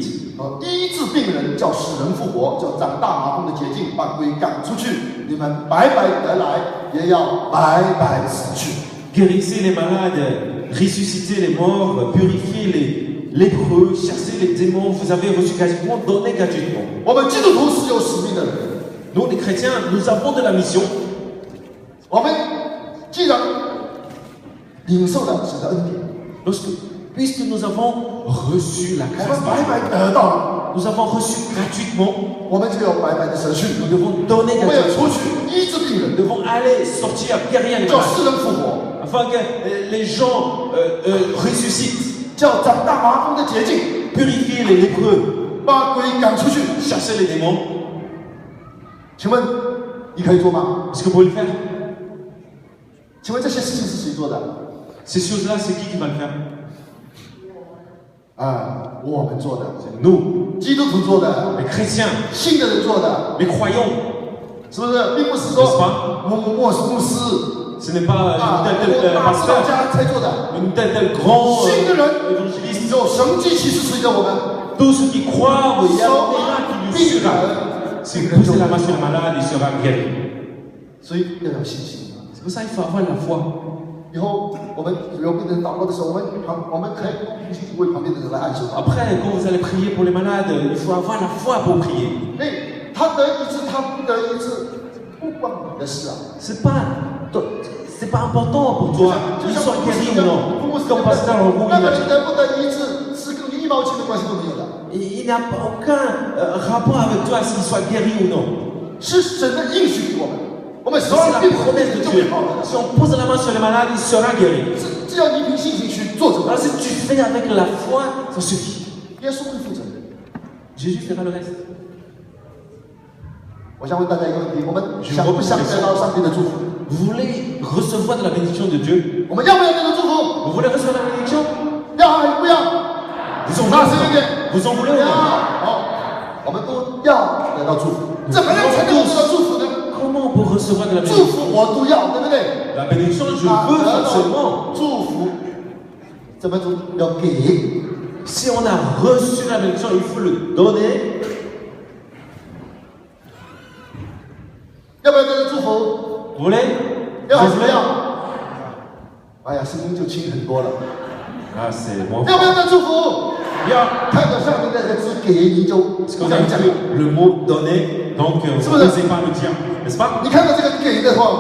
医治病人，叫死人复活，叫长大麻风的洁净，把鬼赶出去。你们白白得来，也要白白舍去。 guérissez les malades, ressuscitez les morts, purifiez les lépreux, chassez les démons. Vous avez reçu gratuitement, donnez gratuitement. 我们基督徒是有使命的人， Nous, les chrétiens, nous avons de la mission. 我们既然领受了神的恩典， Lorsque puisque nous avons reçu la 我 grâce, 们白白得到了， nous avons reçu gratuitement, 我们就要白白的舍去。 nous devons donner 我们要 gratuitement. 出去医治病 Nous 人， devons aller sortir, guérir les 叫 malades, 世人复活， afin que les gens ressuscitent, 叫长大麻风的洁净， purifier les lépreux, 把鬼赶出去。 chasser les démons. 请问你可以做吗？ Est-ce que vous pouvez le faire? 请问这些事情是谁做的？ Ces choses-là, c'est qui va le faire? 啊，我们做的， C'est nous, 基督徒做的， les chrétiens, 信的人做的， les croyants. 是不是？并不是 N'est-ce 说 pas? 牧师 Ce n'est pas 啊， tel 大指导 pasteur, 家才做的。 tel grand 信的人 évangéliste. 有神迹奇事随着我们， Tous ceux qui croient, il y a un miracle qui nous 病 suivra. 人， Si vous posez la main sur le malade, il sera guéri. 所以要有信心。 C'est pour ça qu'il faut avoir la foi. 以后我们有病人祷告的时候，我们可以为旁边的人来按手祷告。 Après, quand vous allez prier pour les malades, il faut avoir la foi pour prier. 哎，他得医治，他不得医治，不关你的事啊。 C'est pas important pour toi, 就 qu'il 像 soit 牧师 guéri 讲 ou non. 牧师 Comme pasteur 讲 vous 那个 l'imagine. 你得不得医治，是跟你1毛钱的关系都没有的， Il n'y a aucun rapport avec toi s'il soit guéri ou non. 是神的应许给我们。我们 C'est 手上 la 病人 promesse de 就 Dieu. 会好的， Si on pose la main sur le malade, il sera guéri. 只要你凭信心去做这个 Alors，si tu fais avec la foi, ça suffit. 耶稣会负责任。 Jésus fera le reste. 我想问大家一个问题：我们想不想得到上帝的祝福？ Vous voulez recevoir de la bénédiction de Dieu? 我们要不要这个祝福？ Vous voulez recevoir la bénédiction? 要还是不要？ Vous en 大声一 voulez 点！ Vous en voulez ou 要。 non? 好，我们都要得到祝福。怎么样才能够得到祝福呢？ Comment on peut recevoir de la 祝 bénédiction? 福我都要，对不对？ La bénédiction, je 啊， veux 得 forcément. 到祝福，怎么都要给。 Si on a reçu la bénédiction, il faut le donner. 要不要得到祝福？ Vous voulez? 要还是 Vous 不 voulez? 要？哎呀，声音就轻很多了。 Ah, c'est bon. 要不要得到祝福？ Bien. 看到上面那个字给，你就 Parce 不 qu'on 敢 a 讲。 vu le mot donner, donc C'est vous vrai. n'osez pas le dire, n'est-ce pas? 你看到这个给的话，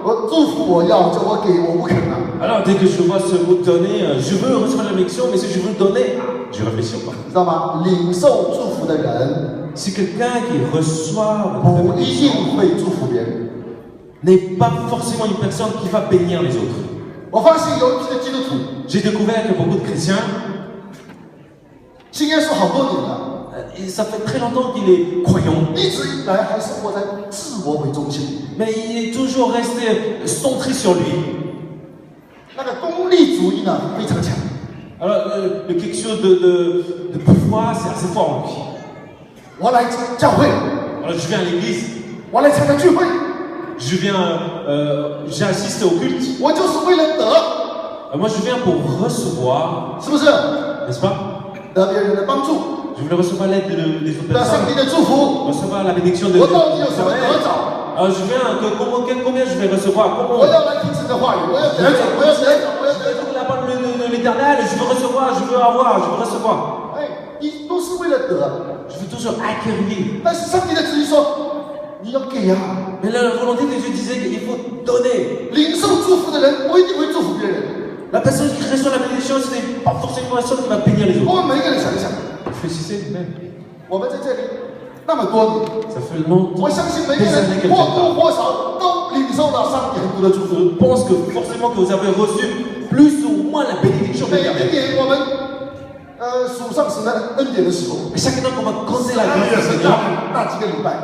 我祝福我要，叫我给我不肯啊。 Alors, dès que je vois ce mot donner, je veux recevoir la bénédiction, mais si je veux le donner, je réfléchis encore. 知道吗？领受祝福的人 Si quelqu'un qui reçoit la 不一 bénédiction 定会祝福别人。 n'est pas forcément une personne qui va bénir les autres. 我发现有一批的基督徒 J'ai découvert que beaucoup de chrétiens, 信耶稣好多年了， et ça fait très longtemps qu'il est croyant, 一直以来还是活在自我为中心， mais il est toujours resté centré sur lui. 那个功利主义呢非常强。 Alors, quelque chose de pouvoir, c'est assez fort en lui. 我来教会， Alors, je viens à l'église, 我来参加聚会， je viens, j'assiste au culte. 我就是为了得， Moi, je viens pour recevoir, 是不是？ n'est-ce pas? 得别人的帮助， Je voulais recevoir l'aide des autres 得上 personnes, 帝的祝福。 recevoir la bénédiction de 我到底有什么得 Dieu. 着？ Alors, je viens, combien je vais recevoir? 我 Comment? 要来听神的话语，我要得着，我要得着，我要得着。 La parole de l'éternel, je veux recevoir, je veux avoir, je veux recevoir. 哎，你都是为了得， Je veux toujours acquérir. 但是上帝的旨意说，你要给呀、 Mais là, la volonté de Dieu disait qu'il faut donner. 领受祝福的人不一定会祝福别人。 La personne qui reçoit la bénédiction, ce n'est pas forcément la personne qui va bénir les 我 autres. 们每一个人想一想， Réfléchissez vous-même. 我们在这里那么多年， Ça fait longtemps, 我相信每个 des années 人 qu'elle 或 fait 多 ça. 或少都领受了上帝很多的祝福。 Je pense que forcément que vous avez reçu plus ou moins la bénédiction de 每一 l'éternel. 年我们数上神的恩典的时候， Et chaque fois qu'on va compter la grâce du 是 Seigneur, 那几个礼拜，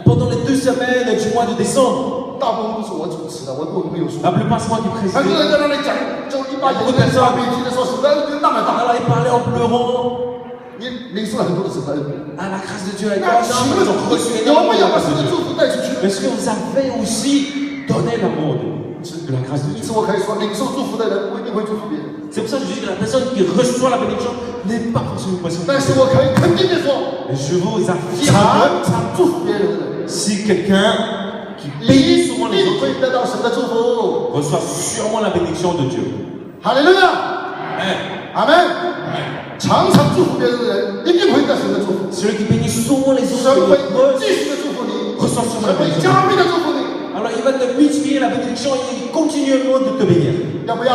pendant les 2 semaines du mois de décembre, 大部分都是我主持的，我都没有说。 la plupart c'est moi qui 很多人 préside. 在那里讲，就一把眼泪擦鼻涕的说，神的恩典那么大， Alors il parlait en pleurant. 你领受了很多的神的恩典。 Ah, la grâce de Dieu est 那 grande. 请 Ils 问 ont reçu 有 énormément 没 de 有 la 把 grâce 神 de 的 Dieu. 祝福带出去？ Est-ce que vous avez aussi donné l'amour de la grâce de 因 Dieu? 此我可以说，领受祝福的人不一定会祝福别人， C'est pour ça que je dis que la personne qui reçoit la bénédiction n'est pas forcément une personne. 但是我可以肯定的说， Mais je vous affirme 常常祝福别人的人， que si quelqu'un qui 你 bénit 一 souvent les 定 autres 会得到神的祝福。 reçoit sûrement la bénédiction de Dieu. 哈利路亚， Amen. 阿门。常常祝福别人的人，一定会得神的祝福。 Celui qui bénit souvent les 神 autres 会 reçoit 继续的祝福你， sûrement 神 la 会 bénédiction. 加倍的祝福你。 Alors il va te multiplier la bénédiction et continuellement de te bénir. 要不要？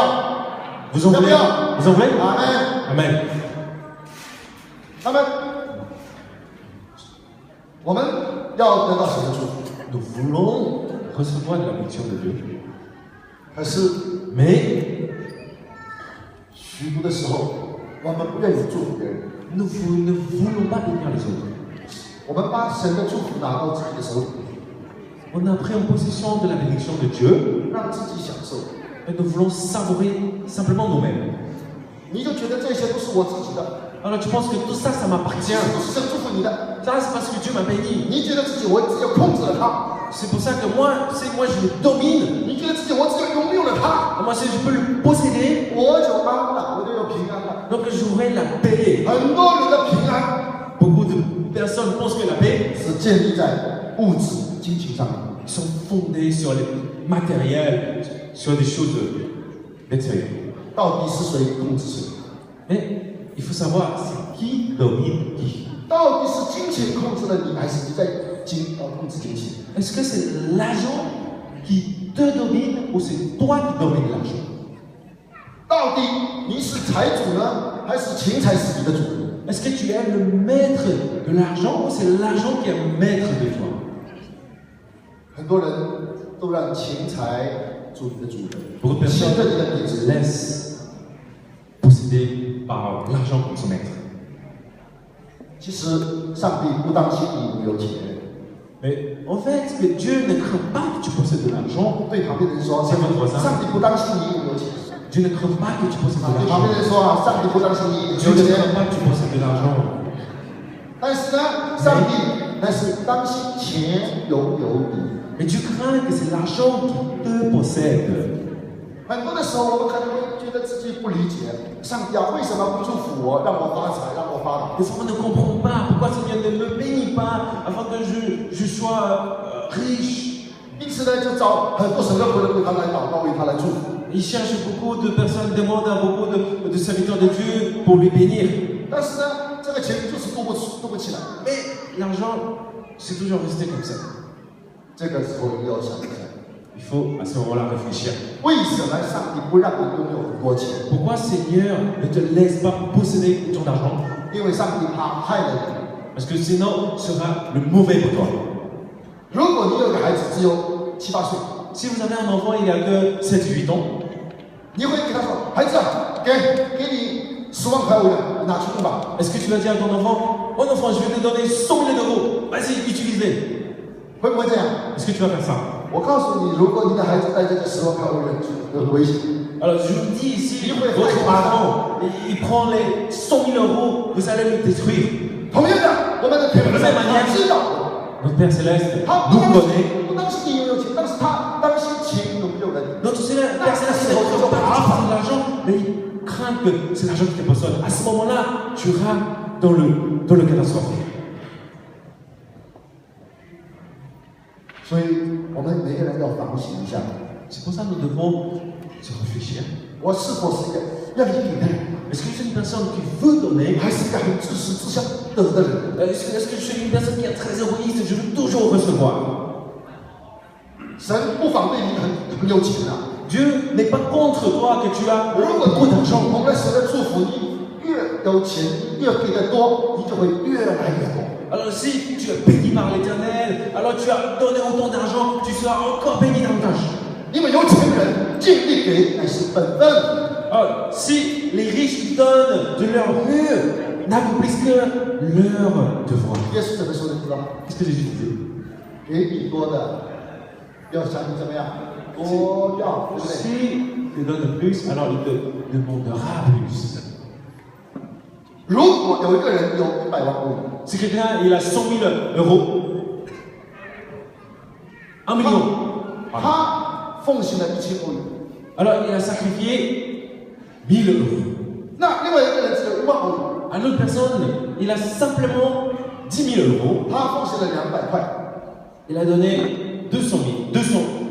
Vous en voulez? Vous en voulez? Amen. Amen. 那么，我们要得到神的祝福。 Nous voulons recevoir de la bénédiction de Dieu. 可是 Mais 许多的时候，我们不愿意祝福别人， nous ne voulons pas bénir les autres. 我们把神的祝福拿到自己的手里， On a pris en possession de la bénédiction de Dieu, 让自己享受。 et nous voulons savourer simplement nous-mêmes. 你就觉得这些都是我自己的， Alors tu penses que tout ça, ça 其 m'appartient. 实都是神祝福你的。 Ça, c'est parce que Dieu m'a béni. 你觉得自己我只有控制了它， C'est pour ça que moi, c'est moi, je le domine. 你觉得自己我只有拥有了它， Moi, si je peux le posséder, 我就安了，我就有平安了。 donc j'aurai la paix. 很多人的平安 Beaucoup de personnes pensent que la paix 是建立在物质、金钱上面。 sont fondées sur les matériels, sur des choses d'extérieur. 到底是谁控制谁？ Mais il faut savoir, c'est qui domine qui. 到底是金钱控制了你，还是你在控制金钱？ Est-ce que c'est l'argent qui te domine ou c'est toi qui domines l'argent? 到底你是财主呢，还是钱财是你的主人？ Est-ce que tu es le maître de l'argent ou c'est l'argent qui est maître de toi? 很多人都让钱财做你的主人， Beaucoup de 现 personnes 在你的名 se 字， laissent posséder par l'argent comme son maître. 其实上帝不当心你有钱。 Mais en fait, que Dieu ne craint pas que tu possèdes de l'argent. 对旁边的人说，上帝不当心你有钱。 Dieu ne craint pas que tu possèdes de 对旁 l'argent. 边的人说啊，上帝不当心你有 Dieu ne 钱。 craint pas que tu possèdes de l'argent. 但是呢，上帝乃是当心钱拥有你。 Mais Dieu craint que c'est l'argent qui te possède. 很多的时候，我们可能会觉得自己不理解，上帝啊，为什么不祝福我，让我发财，让我发达？ Des fois, on ne comprend pas pourquoi Seigneur ne me bénit pas afin que je sois riche. 因此呢，就找很多神的仆人为他来祷告，为他来祝福。 Il cherche beaucoup de personnes, demandent à beaucoup de serviteurs de Dieu pour lui bénir. 但是呢，这个钱就是多不起来。 Mais l'argent, c'est toujours resté comme ça. 这个时候你要想一想， Il faut à ce moment-là réfléchir. 为什么上帝不让你拥有很多钱？ Pourquoi Seigneur ne te laisse pas posséder ton argent? 因为上帝怕害了你。 Parce que sinon, ce sera le mauvais pour toi. 如果你有个孩子只有7、8岁， Si vous avez un enfant, il a que 7-8 ans, 你会给他说：“孩子啊，给你10万块欧元，你拿去用吧。 est-ce que tu vas dire à ton enfant, oh enfant, je vais te donner 100 000 euros, vas-y, utilise-les. » ?» 会不会这样？ Est-ce que tu vas faire ça? 我告诉你，如果你的孩子带这个10万块欧元有危险。 Alors je vous dis ici, votre enfant, il prend les 100 000 euros, vous allez le détruire. 同样的，我们的天父他知道， Notre Père Céleste 他 nous connaît. 不当心你拥有钱，但是他当心钱拥有了你。 Notre Père Céleste ne craint pas que tu fasses de l'argent, mais il craint que c'est l'argent qui te possède. À ce moment-là, tu iras dans le catastrophe. 所以我们每个人要反省一下， C'est pour ça que nous devons se réfléchir. 我是否是一个愿意给的人， Est-ce que je suis une personne qui veut donner? 还是一个很自私自相得的人？ Est-ce que je suis une personne qui est très égoïste? Je veux toujours recevoir. 神不反对你很有钱啊， Dieu n'est pas contre toi que tu as 如果 beaucoup 你 d'argent. 蒙了神的祝福，你越有钱，你越给的多，你就会越来越多。 Alors si tu es béni par l'Éternel, alors tu as donné autant d'argent, tu seras encore béni davantage. 因为有钱人尽力给乃是本分， Alors, si les riches qui donnent de leur mieux n'accomplissent que leur devoir. 耶稣怎么说的？知道吗？ Qu'est-ce que Jésus disait? 给你多的，要想你怎么样，多要，对不对？ Si tu donnes plus, alors il te demandera plus. 如果有一个人有100万欧元， Si quelqu'un il a 100 000 euros, 1 million, 他奉献了1000欧元， alors il a sacrifié 1000 euros. 那另外一个人只有1万欧元， À l'autre personne, il a simplement 10 000 euros. 他奉献了200块。 Il a donné 200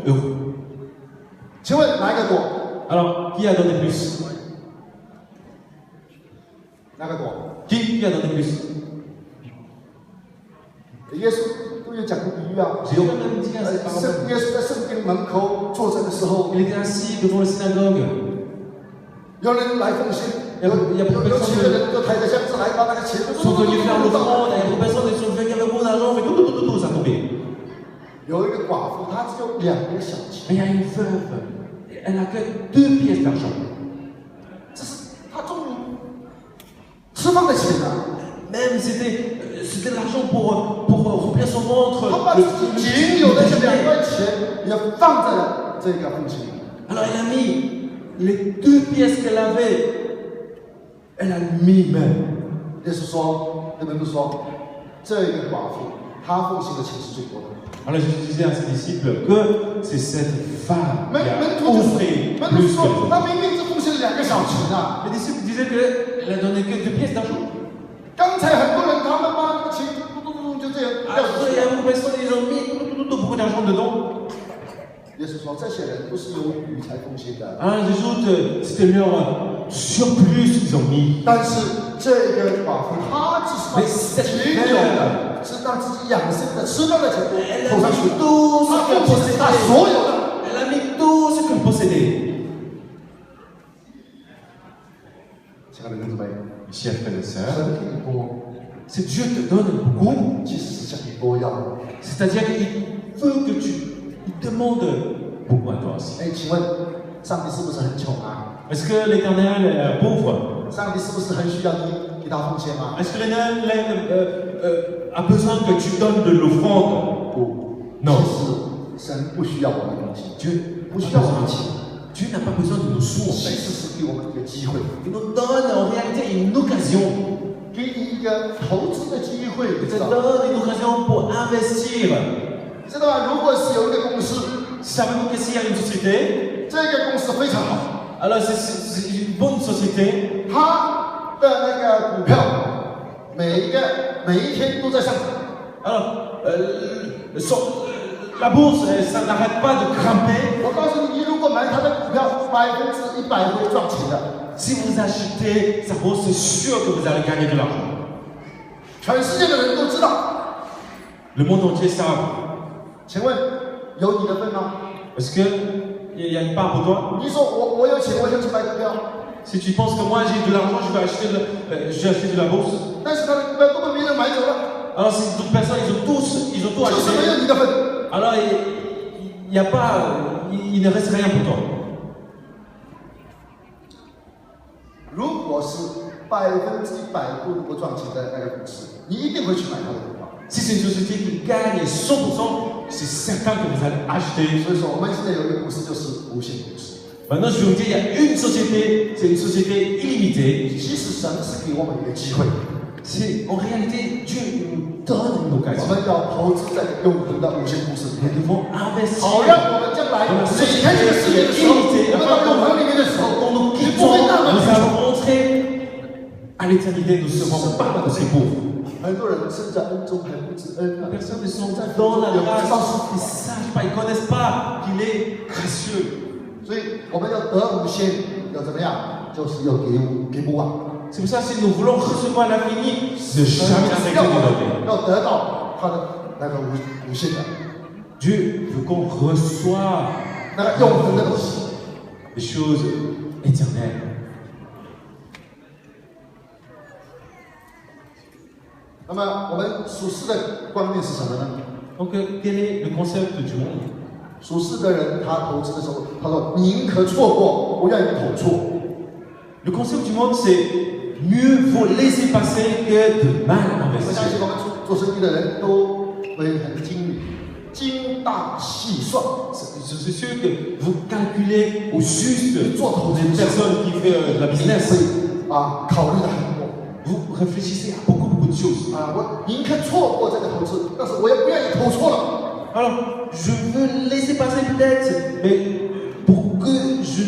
euros. 请问哪一个多？ Alors, qui a donné plus? 哪个多？ Qui a donné plus? 耶稣都有讲过比喻啊。 Jésus même dit à ses paroles. 耶稣在圣经门口坐着的时候， Il était assis devant la synagogue. 有人来奉献，有几个人就抬着箱子来把那个钱sont venus faire l'offrande, il y a des personnes qui sont venues avec beaucoup d'argent, mais tout, ça tombait. 有一个寡妇，她只有2个小钱。 Mais il y a une veuve, elle n'a que 2 pièces d'argent. 这是她中午吃饭的钱啊。 Même c'était l'argent pour remplir son ventre. 她把自己仅有的这2块钱也放在了这个奉献里。 Alors elle a mis les 2 pièces qu'elle avait, elle a mis même. 耶稣说，人们都说，这个寡妇她奉献的钱是最多的。 Alors Jésus disait à ses disciples que c'est cette femme qui 门 a 徒就 offert 门徒 plus que 说， les autres. 她明明只奉献了2个小钱啊。 Les disciples disaient qu'elle a donné que 2 pièces d'argent. 刚才很多人他们把那个钱就这样掉出 Après, il y 去 a beaucoup de personnes, ils ont mis beaucoup d'argent dedans. 耶稣说，这些人不是有余才奉献的， Hein, les autres, c'était leur surplus qu'ils ont mis. 但是这个寡妇她只是把仅有的，是让自己养生的、吃饭的钱 Elle 投 a 上去 mis，tout 她 ce qu'elle 奉献她所有的。 possédait. Elle a mis tout ce qu'elle possédait. 亲爱的弟兄姊妹， Chers frères et 神 sœurs, 给你多， c'est Dieu te donne beaucoup. 其实是想你多要。 C'est-à-dire qu'il veut que il demande beaucoup à toi aussi. 哎，请问上帝是不是很穷啊？ Est-ce que l'Éternel est pauvre? 上帝是不是很需要你给他奉献吗？ Est-ce que l'Éternel a besoin que tu donnes de l'offrande? 不， Non. 其实神不需要我们的东西， Dieu 不需要我们钱， Dieu n'a pas besoin de nos sous en 其 fait. 实是给我们一个机会， Il nous donne en réalité une occasion. 给你一个投资的机会，你 Il 知 te 道？ donne une occasion pour investir. 你知道吗？如果是有一个公司， Savez-vous que s'il y a une société, 这个公司非常好， alors c'est une bonne société, 它的那个股票每一天都在上涨。 alors la bourse, ça n'arrête pas de grimper. 我告诉你，你如果买它的股票，100%会赚钱的。 Si vous achetez sa bourse, c'est sûr que vous allez gagner de l'argent. 全世界的人都知道。 Le monde entier savent. 请问有你的份吗？ Est-ce qu'il y a une part pour toi? 你说我有钱，我想去买股票， Si tu penses que moi j'ai de l'argent, je vais acheter de la bourse. 但是他的股票根本没人买走了， Alors si d'autres personnes, ils ont tout 就是没有 acheté. 你的份。 Alors il n'y a pas, il ne reste rien pour toi. 如果是100%都能够赚钱的那个公司，你一定会去买它的股票。 Si c'est une société qui gagne 100%, c'est certain que vous allez acheter. 所以说，我们现在有一个公司就是无限公司。 Maintenant, je vais vous dire, il y a une société, c'est une société illimitée. 其实神是给我们一个机会， C'est en réalité Dieu nous donne une 我 occasion. 们要投资在永恒的无限公司里 Nous 面， devons investir 好让我们将来离开这个世界的时候，我们到永恒里面的时候， quand nous 你 quittons, 不会那么 nous 穷。 allons entrer à l'éternité, nous ne serons pas aussi pauvres. 很多人生在恩中还不知恩啊， Personne ne sont 在 dans la 也不知道 grâce, 是 ils ne savent pas, ils ne connaissent pas qu'il est gracieux. 所以我们要得无限，要怎么样？就是要给不完。 C'est pour ça que si nous voulons recevoir l'infini, ne jamais 要 arrêter de donner. 要得到他的那个无限的 Dieu veut qu'on reçoive 那个永恒的东西。 des choses éternelles. 那么我们属世的观念是什么呢？ Donc, quel est le concept du monde? 属世的人他投资的时候，他说宁可错过，不愿意投错。 Le concept du monde, c'est mieux vaut laisser passer que de mal 我相 investir. 信我们做生意的人都会很精明，精打细算。 Je suis sûr que vous calculez au juste 做投资 une personne qui fait de la 你 business. 会考虑的很多。 Vous réfléchissez à beaucoup de choses. 我宁可错过这个投资，但是我也不愿意投错了。 Alors, je veux laisser passer peut-être, mais pour que je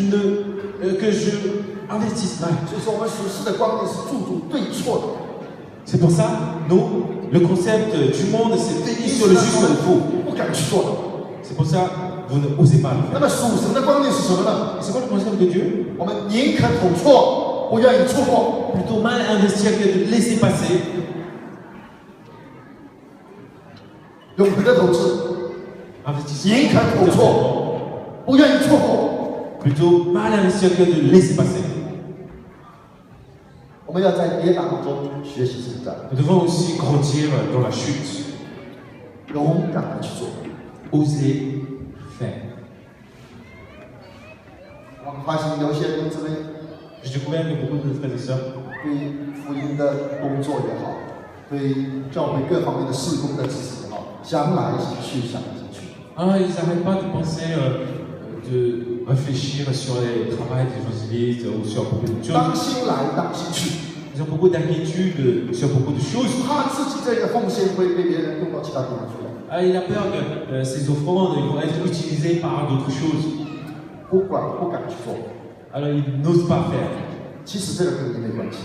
investisse mal. 所以说，我们属世的观念是注重对错的。 C'est pour ça, nous, le concept du monde, c'est dédié sur le juste et le faux. 不敢去做的。 C'est pour ça, vous ne osez pas le 那 faire. 么属神的观念是什么呢？ Et c'est quoi le concept de Dieu? 我们宁可投错，不愿意错过。 Plutôt mal investir que de laisser passer. 永恒的投资， Investissement. 宁可投错，不愿意错过。 Plutôt mal investir que de laisser passer. 我们要在跌倒中学习成长， Nous devons aussi grandir dans la chute, 勇敢的去做。 oser faire. 我们发现有些弟兄姊妹 J'ai découvert que beaucoup de frères et sœurs, 对福音的工作也好，对教会各方面的事工的支持也好，想来想去，想来想去。 ils n'arrêtent pas de penser, de réfléchir sur les travaux des évangélistes ou sur beaucoup de 当 choses. 心来，当心去。 Ils ont beaucoup d'inquiétudes sur beaucoup de choses. 怕自己这个奉献会被别人用到其他地方去了。 Il a peur que ces offrandes ils vont être utilisées par d'autres choses. 不敢去做。 Alors il n'ose pas faire. 其实这个跟你没关系。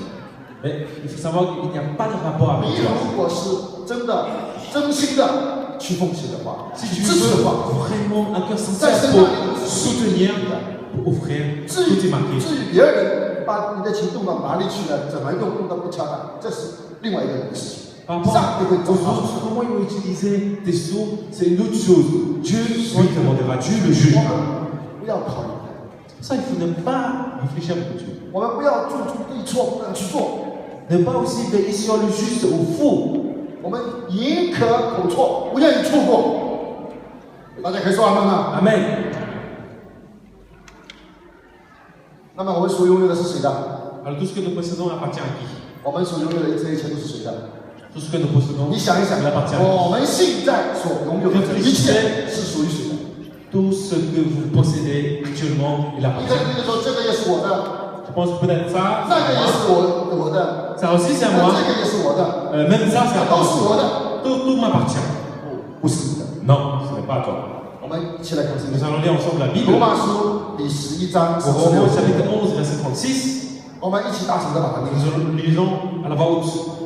Mais il faut savoir qu'il n'y a pas de rapport avec 你 toi. 如果是真的、真心的去奉献的话， Si 去 tu 支持 veux 的话， vraiment un cœur 在 sincère 神 pour 那里 soutenir, pour offrir, 至 tout 于 est marqué. 至于别人把你的钱用到哪里去了，怎么用到不恰当，这是另外一个事情。 Par rapport 上帝会 aux 做好。 autres, comment ils vont utiliser tes sous, c'est une autre chose. Dieu lui demandera, Dieu le jugera. 不要考虑， Pour ça, il faut ne pas réfléchir beaucoup de choses. 我们不要做出对错不能去做， Ne pas aussi veiller sur le juste au faux. 我们宁可口错，不愿意错过。大家可以说阿门吗？ Amen. 那么我们所拥有的是谁的？ Alors tout ce que nous possédons appartient à qui? 我们所拥有的这一切都是谁的？ Tout ce que nous possédons 你想一想 il，appartient à qui? 我们现在所拥有的这一切是属于谁的？ Tout ce que vous possédez actuellement, il 一个 appartient. 人就说这个也是我的， Je pense peut-être ça, 那个也是我的， ça aussi c'est à 那 moi. 这个也是我的， Même ça, c'est à 都是 moi. 我的， Tout m'appartient. 不是你的。 Non, ce n'est pas à toi. 我们一起来看这 Nous 个 allons lire ensemble la Bible. 罗马书第11章 Romains 46 chapitre 节， 11, verset 36. 我们一起大声的把它念出来。 Nous lisons à la voix haute.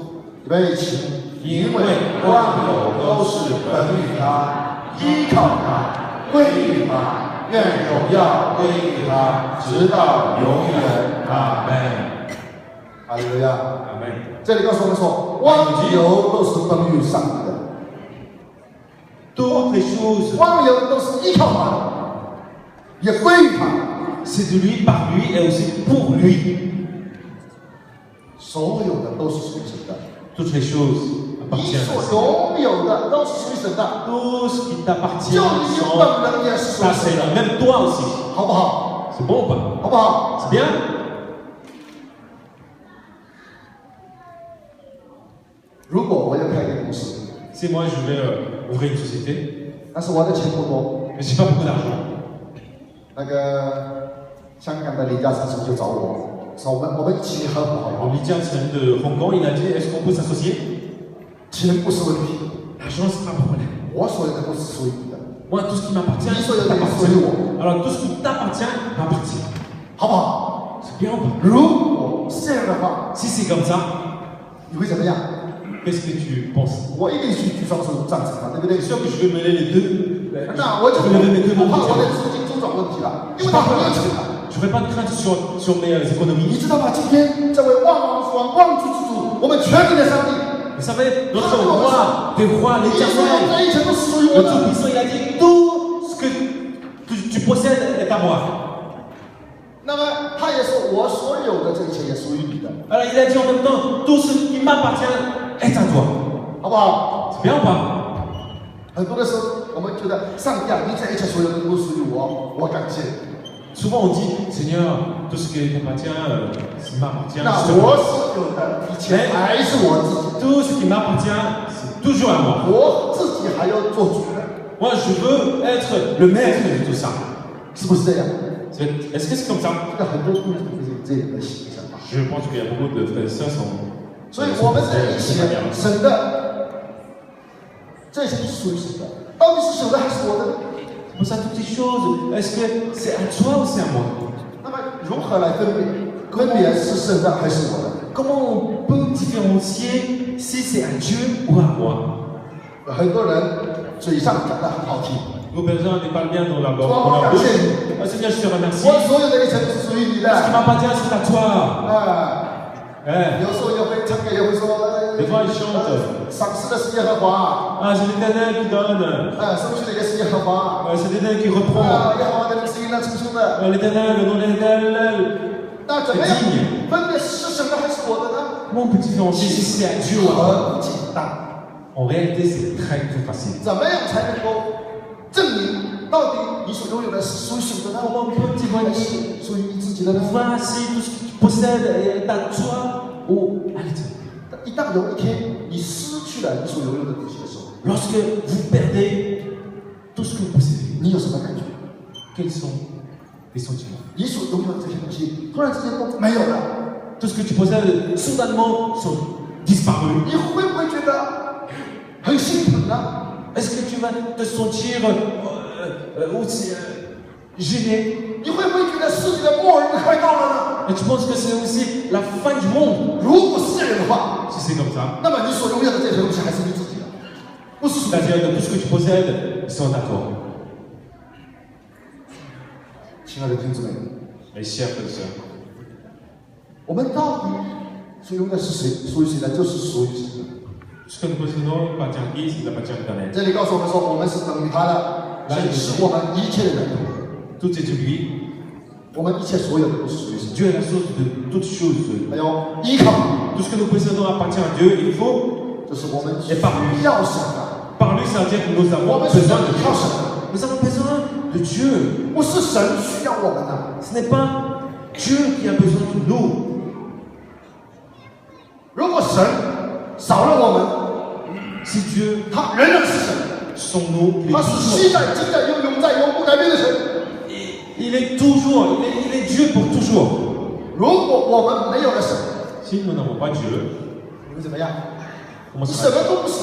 预备起，因为万有都是本于他，依靠他，归于他，愿荣耀归于他，直到永远。 Amen. 哈利路亚！ Amen. 这里告诉我们说，万有都是本于上帝的， Toutes les choses, 万有都是依靠他的，也归于他。 c'est de lui, par lui et aussi pour lui. 所有的都是属于神的， Toutes les choses 你 appartiennent à 所 lui. 拥有的都是属于神的， Tout ce qui t'appartient 就你 sont 本人也是属于 ça 神 c'est 的， même toi aussi. 好不好？ C'est bon ou pas? 好不好？ C'est bien? 如果我要开一个公司， Si moi je vais ouvrir une société, 但是我的钱不多， mais j'ai pas beaucoup d'argent. 那个香港的李嘉诚就找我，说我们一起合伙好不 Alors, 好？ Li Jiaqing de Hong Kong, il a dit est-ce qu'on peut s'associer? 钱不是问题， L'argent c'est pas un problème. 我所有的都是属于你的， Moi tout ce qui m'appartient, 你所有的也属 t'appartient. 于我， Alors tout ce qui t'appartient m'appartient. 好不好？ C'est bien ou pas? 如果是这样的话， Si c'est comme ça, 你会怎么样？ qu'est-ce que tu penses? 我一定去举双手赞成嘛，对不对 C'est？sûr que je vais mêler les deux. 那我就 Je vais lever mes deux 不 mains 怕我的 pour 资金周转问题了，因 Je 为他很有 n'aurai 钱的。 pas de crainte sur mes 你 économies. 知道吗？今天这位万王之王、万主之主，我们全体的上帝， Vous savez, notre roi, des rois, 你所有 l'éternel, 这一切都是属于我 le 的。 Tout-Puissant, il a dit tout ce que tu possèdes est à moi. 那么他也说，我所有的这一切也属于你的， Alors il a dit en même temps, tout ce qui m'appartient est à toi. 好不好？ C'est bien ou pas? 很多的时候，我们觉得上帝啊，你这一切所有的都属于我，我感谢。 Souvent on dit, Seigneur, tout ce qui t'appartient, ça m'appartient. 那 je te 我 rends. 所有的一切还是我自己， Tout ce qui m'appartient, c'est toujours à moi. 我自己还要做主人， Moi, je veux être le maître de tout ça. 是不是这样？ Est-ce que c'est comme ça? 这个很多弟兄会有这样的形象吧。 Je pense qu'il y a beaucoup de frères et sœurs qui sont... 所以我们这一切神的，这些是属于神的，到底是神的还是我的呢？ C'est pour ça toutes ces choses, est-ce que c'est à toi ou c'est à moi? 那么如何来分辨？分别是神的还是我的？ Comment on peut différencier si c'est à Dieu ou à moi? 很多人嘴上讲的很好听， Vos personnes ne parlent bien dans la 说 dans 我 leur 感 bouche. 谢你， Ah, Seigneur, je te remercie. 我所有的一切都是属于你的。 Ce qui m'appartient, c'est à toi. 啊， Eh, 有时候也会唱歌，也会说， des fois, ils chantent. 赏赐的是耶和华， Ah, c'est l'Éternel qui donne. 收取的也是耶和华， C'est l'Éternel qui reprend. 耶和华的名是应当称颂的。 L'Éternel, le nom de l'Éternel. 但那怎么样 digne. 分别是神的还是我的呢？ Comment on peut différencier si c'est à Dieu ou à moi? 很简单。 En réalité, c'est très très facile. 怎么样才能够证明到底你所拥有的是属于神的呢？ Comment on peut 还 témoigner? 是属于你自己的呢？ Voir si tout ce que tu possèdes est à toi ou à l'éternel. 一旦有一天你失去了你所拥有的东西的时候， Lorsque vous perdez tout ce que vous possédez, 你有什么感觉？ quels sont les sentiments? 你所拥有的这些东西，突然之间都没有了， Tout ce que tu possèdes soudainement sont disparus. 你会不会觉得很心疼呢？ Est-ce que tu vas te sentir aussi gêné? 你会不会觉得世界的末日快到了呢？ Et tu penses que c'est aussi la fin du monde? 如果是这样的话， Si c'est comme ça, 那么你所拥有的这些东西还是你自己的，不是属于你的。 c'est-à-dire que tout ce que tu possèdes sont à toi. 亲爱的弟兄姊妹， Mes chers frères et sœurs, 我们到底所拥有的是谁？属于谁呢？就是属于神的。 ce que nous possédons appartient à qui? Ça appartient à l'Éternel. 这里告诉我们说，我们是等于他的，神是我们一切的源头， Tout est de lui. 我们一切所有的都是属于神。 Dieu est la source de toutes choses. 还有依靠， Tout ce que nous possédons appartient à Dieu. Il faut, 就是我们 Et par lui. 要神的， par lui, ça veut dire que nous 我 avons 们是 besoin 等 de 依靠 Dieu. 神的， Nous avons besoin de Dieu. 不是神需要我们的。 Ce n'est pas Dieu qui a besoin de nous. 如果神少了我们， Si Dieu 他仍然是神， sans nous, 他是昔在、今在、永在、永不改变的神。 il est toujours, il est Dieu pour toujours. 如果我们没有了神， Si nous n'avons pas Dieu, 你会怎么样？ comment 你 sera- 什么都不是，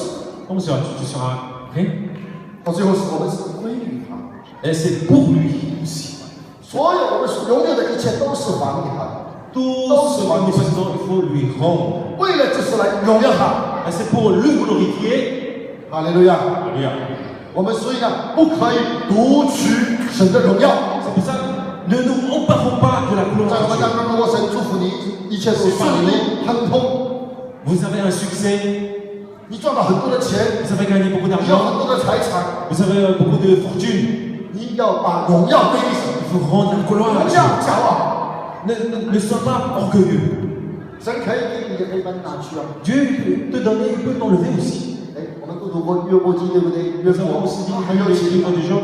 comment seras-tu? Tu seras rien. 到最后是我们是归于他。 Et c'est pour lui aussi. 所有我们所拥有的一切都是还给他的， Tout ce que nous possédons, il faut lui rendre. 为了就是来荣耀他。 Et c'est pour le glorifier. 哈利路亚！ Alléluia. 我们所以呢，不可以夺取神的荣耀。 C'est pour ça, ne nous emparons pas de la 在 gloire 我们 de 当 Dieu. 中，如果神祝福你，一切都顺利亨通， Vous avez un succès, 你赚到很多的钱， vous avez gagné beaucoup 你有 d'argent, 很多的财产， vous avez beaucoup de fortune. 你要把荣耀归给神， Il faut rendre la gloire 不 à 要 Dieu. 骄傲。 Ne sois pas orgueilleux. 神可以给你，也可以把你拿去啊。 Dieu peut te donner, il peut t'enlever aussi. 哎，我们都读过约伯记，对不对？约 Nous avons 伯 aussi 很 lu 有 les 钱 livres，des gens.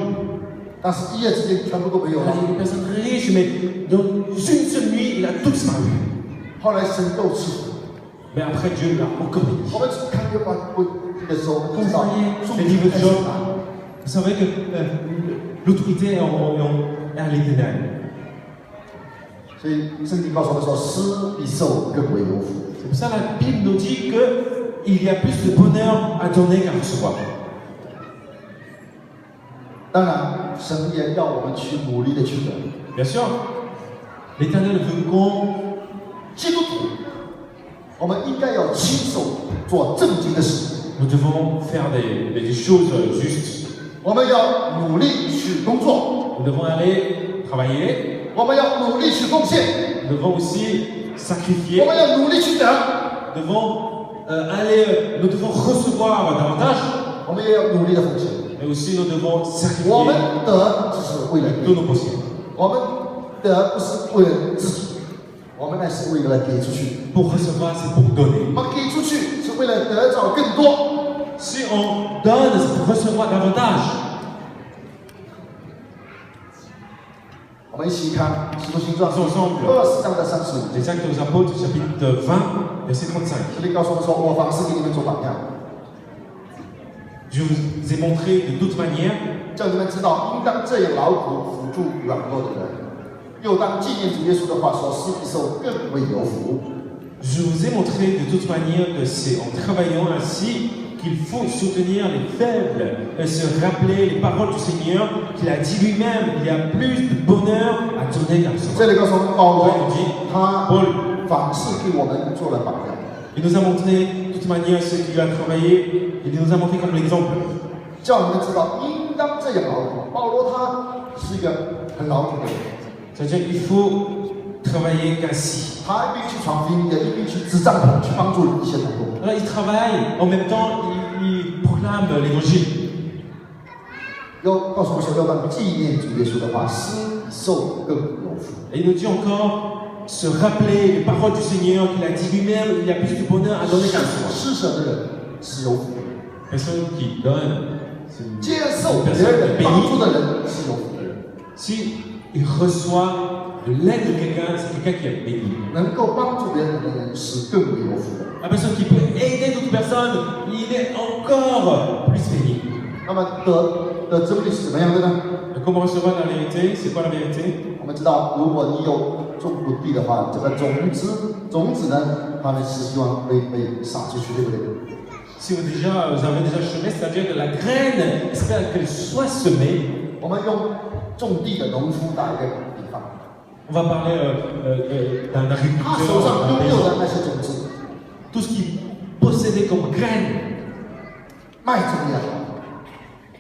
但是一夜之间全部都没有 Il y 了。 a des personnes riches, mais dans une seule nuit, il a tout disparu. 后来神又赐福。 Mais après, Dieu l'a encore béni. 我们看约伯记的时候，我们 Vous 知道 voyez 祝 les 福 livres 开 de 始 Job. 来。 Vous savez que l'autorité est à l'Éternel. 所以圣经告诉我们说，施比受更为有福。 C'est pour ça que la Bible nous dit qu'il y a plus de bonheur à donner qu'à recevoir. 当然，神也要我们去努力的去得。 Bien sûr, l'Éternel veut qu'on 基督徒，我们应该要亲手做正经的事， nous devons faire des choses justes. 我们要努力去工作， Nous devons aller travailler. 我们要努力去奉献， Nous devons aussi 我 sacrifier. 们要努力去得， Nous nous devons recevoir davantage, 我们也要努力的奉献。 mais aussi nous devons 我们 sacrifier 得只是为了 tout nos possibles. 我们得不是为了自己，我们乃是为了给出去。 Pour recevoir, c'est pour donner. 我们给出去是为了得着更多。 Si on donne, c'est pour recevoir davantage. 我们一起看《使徒行传》是我说20章的35节， Les Actes aux Apôtres, chapitre 20, verset 35. 这里告诉我们说：“我凡事给你们做榜样， Je vous ai montré de toute manière 叫你们知道应当这样劳苦辅助软弱的人，又当纪念主耶稣的话说：施比受更为有福。” Je vous ai montré de toute manière que c'est en travaillant ainsi qu'il faut soutenir les faibles et se rappeler les paroles du Seigneur qu'il a dit lui-même, il y a plus de bonheur à donner qu'à 这 recevoir. 里告诉我们，保罗 Ouais, il dit, 他 Paul, 凡事给我们做了榜样。 il nous a montré de toute manière ce qu'il a travaillé, il nous a montré comme l'exemple. 叫你们知道应当这样劳苦。保罗他是一个很劳苦的人， C'est-à-dire qu'il faut travailler ainsi. 他一边去传福音，也一边去支帐篷，去帮助一些同工。 Alors il travaille, en même temps il proclame l'évangile. 要告诉我们说，要当纪念主耶稣的话，施比受更有福。 Et il nous dit encore, se rappeler les paroles du Seigneur qu'il a dit lui-même, il y a plus de bonheur à donner qu'à soi. 施舍的人是有福的， Personne qui donne, c'est une 接受别 personne 人 qui 帮助 bénit. 的人是有福的人， Si il reçoit de l'aide de quelqu'un, c'est quelqu'un qui est béni. 能够帮助别人的人是更为有福的。 La personne qui peut aider d'autres personnes, il est encore plus béni. 那么得真理是怎么样的呢？ Comment recevoir la vérité? C'est quoi la vérité? 我们知道，如果你有种不地的话，这个种子呢，它们是希望被撒出去，对不对？ Si vous avez déjà semé, c'est-à-dire que la graine espère qu'elle soit semée. 我们用种地的农夫打一个比方， On va parler d'un 他 agriculteur, 手上 d'un 拥有 paysan. 的那些种子， Tout ce qu'il possédait comme graines, 麦种也好，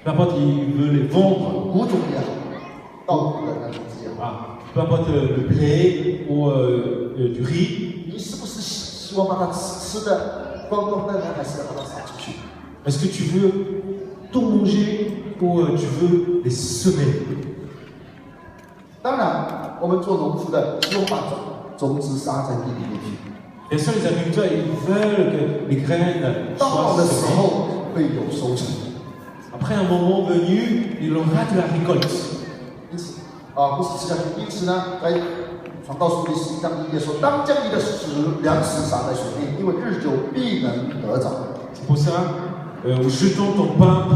peu importe il veut les vendre, 谷种也好，稻谷的那种子也好， peu importe le blé ou du riz, 你是不是希望把它吃的光光的呢，还是要把它撒出去？ est-ce que tu veux tout manger ou tu veux les semer? 当然，我们做农夫的希望把种子撒在地里面去， Bien sûr, les agriculteurs, ils veulent que les graines 到 soient 的时 semées. 候会有收成。 Après un moment venu, il aura de la récolte. 因此不是这样。因此呢，在传道书第11章1节说：“当将你的粮食撒在水面，因为日久必能得着。” C'est pour ça, jetons ton pain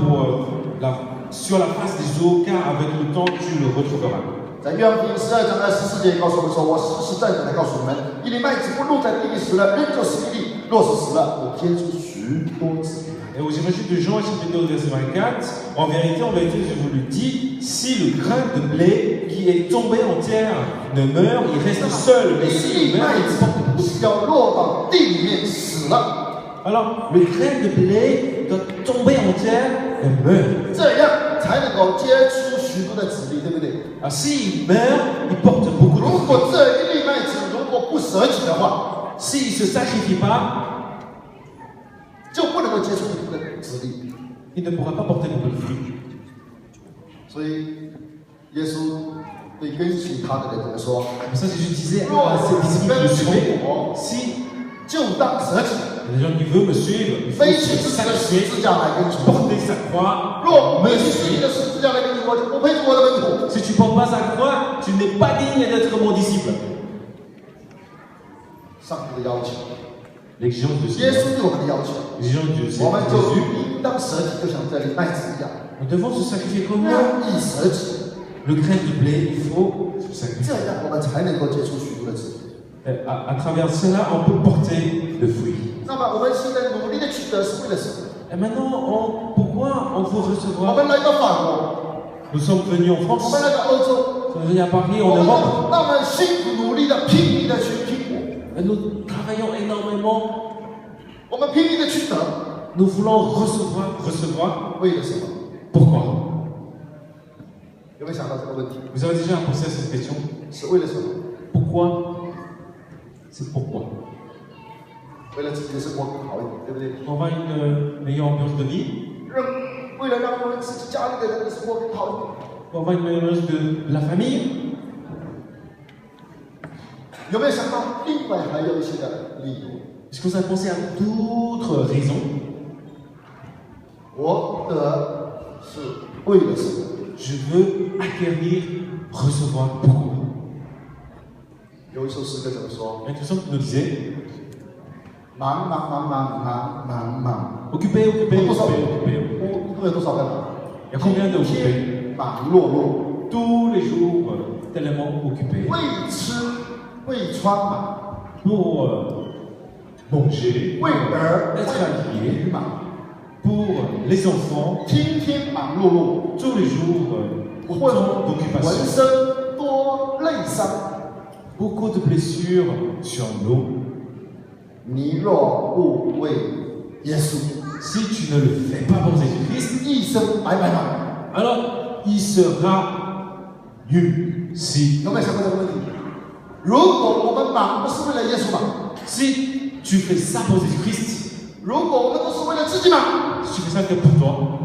sur la face des eaux, car avec le temps, tu le retrouveras. 在约翰福音12章24节告诉我们说：“我实实在在的告诉你们，一粒麦子不落在地里死了，仍旧是一粒；若是死了，我结出许多子。” Et aux évangiles de Jean, chapitre 12, verset 24, en vérité, je vous le dis, si le grain de blé qui est tombé en terre ne meurt, il reste seul, mais 一 s'il 粒 meurt, 麦 il porte 子 beaucoup. 要落到地里面死了， Alors, le grain de blé doit tomber en terre et meurt. 这样才能够结出许多的子粒，对不对？ Alors, s'il meurt, il porte beaucoup 如 de fruits. 果这一粒麦子如果不舍己的话， S'il ne se sacrifie pas, 就不能够结出许多的子粒。 il ne pourra pas porter beaucoup de fruits. 所以，耶稣对跟随他的人怎么说？ Comme ça, si je disais à ses disciples de me suivre, si 就当舍己， les gens qui veulent me suivre, il faut 背 se 起自己的十 sacrifier, 字架来跟随。 porter sa croix. 若 me 背起自己 suivre. 的十字架来跟随我，就不配做我的门徒。 Si tu ne portes pas sa croix, tu n'es pas digne d'être mon disciple. 上帝的要求， L'exigence de 耶 Jésus. 稣对我们的要求， L'exigence de 我们就 Jésus. 应当舍己，就像这粒麦子一样， Nous devons se sacrifier comme nous. 愿意舍己， Le grain de blé, il faut se 这 sacrifier. 样我们才能够结出许多的子粒。 À travers cela, on peut porter le fruit. 那么我们现在努力的取得是为了什么？ Et maintenant, pourquoi on veut 我 recevoir? 们来到法国， Nous sommes venus en 我 France, 们来到欧洲， nous sommes venus à Paris, 我 en 们 Europe. 那么辛苦努力的拼命的去拼搏， Et nous travaillons énormément. 我们拼命的去得， Nous voulons recevoir. 为了什么？ Pourquoi? 有没有想到这个问题？ Vous avez déjà pensé à cette question? 是为了什么？ Pourquoi? C'est pourquoi. 为了自己的生活更好一点，对不对？ On va une meilleure ambiance de vie. 为了让我们自己家里的人的生活更好一点。 On va une meilleure ambiance de la famille. 有没有想到另外还有一些的理由？ Est-ce que vous avez pensé à d'autres raisons? 我得是为了什么？ Je veux acquérir, recevoir beaucoup. 有一首诗歌怎么说？ Et tout ça nous disait 忙忙忙忙忙忙忙， occupé, occupé, 多少？ occupé, occupé. 一共有多少个忙？ Il y a combien de occupés? 天忙碌碌， Tous les jours, tellement occupés. 为吃为穿忙， Pour manger, 为儿 être 为 habillé, 女忙， pour les enfants, 天天忙碌碌， tous les jours, 浑 autant 浑 d'occupations. 身多累伤。 Beaucoup de blessures sur nous. 你若不为耶稣， Si tu ne le fais pas pour Jésus-Christ, 一生白白忙。 alors il sera nul. Si, 有没有想过这个问题？如果我们忙不是为了耶稣忙， si tu fais ça pour Jésus-Christ, 如果我们都是为了自己忙， si tu fais ça que pour toi,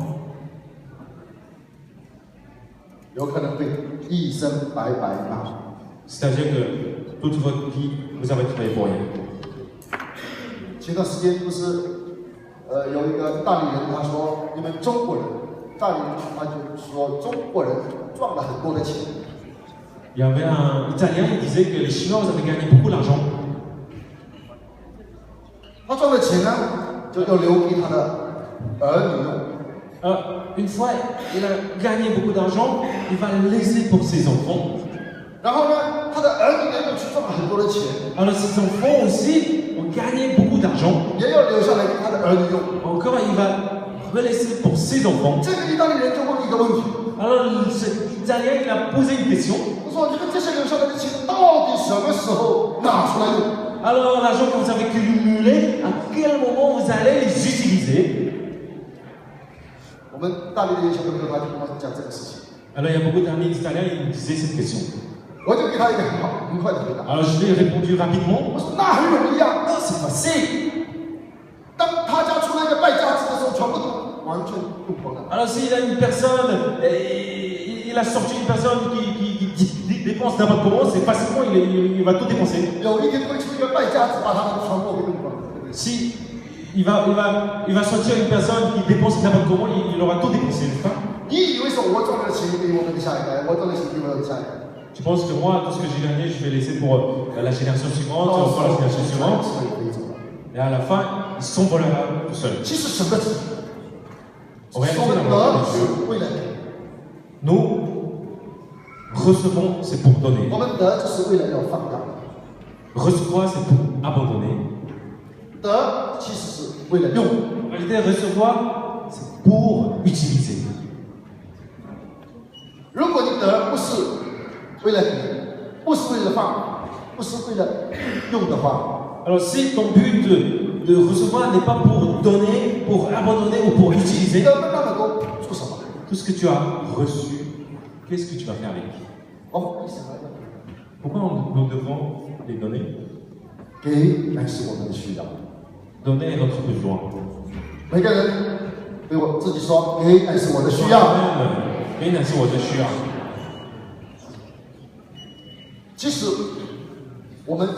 有可能会一生白白忙。 c'est-à-dire que toute votre vie, vous avez travaillé pour rien. 前段时间不是，有一个大理人他说你们中国人，大理人他就说中国人赚了很多的钱。Il y avait un Italien qui disait que les Chinois vous avez gagné beaucoup d'argent. 他赚的钱呢，就要留给他的儿女用。Une fois, il a gagné beaucoup d'argent, il va le laisser pour ses enfants. 然后呢，他的儿女呢又去赚了很多的钱， Alors ses enfants aussi ont gagné beaucoup d'argent. 也要留下来给他的儿女用。 Encore, il va relaisser pour ses enfants. 这个意大利人就问一个问题， Alors cet Italien, il a posé une question. 他说：“你们这些留下来的钱到底什么时候拿出来用？” Alors l'argent que vous avez cumulé, à quel moment vous allez les utiliser? 我们大理的有些朋友他就跟我讲这个事情， Alors il y a beaucoup d'amis italiens qui me disaient cette question. 我就给他一个很快的回答。 Alors je lui ai répondu rapidement. 我说那很容易啊， Oh, c'est facile. 当他家出来一个败家子的时候，全部都完全用光了。 Alors s'il a une personne, il a sorti une personne qui dépense n'importe comment, c'est facilement, il va tout dépenser. 有一天会出一个败家子，把他们全部给用光了。 Si il va sortir une personne qui dépense n'importe comment, il aura tout dépensé, n'est-ce pas? 你以为说我赚了钱给我们的下一代，我赚了钱给我的下一代？ Tu penses que moi, tout ce que j'ai gagné, je vais laisser pour la génération suivante, pour la génération suivante, 可以走了。 et à la fin, ils s'envolera tout seuls. 其实神的旨意， En 我 réalité, 们 la 得 volonté de 是 Dieu, 为了给， nous recevons, c'est pour donner. 我们得就是为了要放大， Recevoir, c'est pour abandonner. 得其实是为了用。 En réalité, recevoir, c'est pour utiliser. 如果你得不是为了给，不是为了放，不是为了用的话， Alors si ton but de recevoir n'est pas pour donner, pour abandonner ou pour 你 utiliser, 得了那么多，做什么？ tout ce que tu as reçu, qu'est-ce que tu vas faire avec? 我们为什么要 Pourquoi nous devons les donner? 给？乃是我们的需要。 Donner est notre besoin. 每个人对我自己说，给乃是我的需要。 给乃是我的需要。 其实我们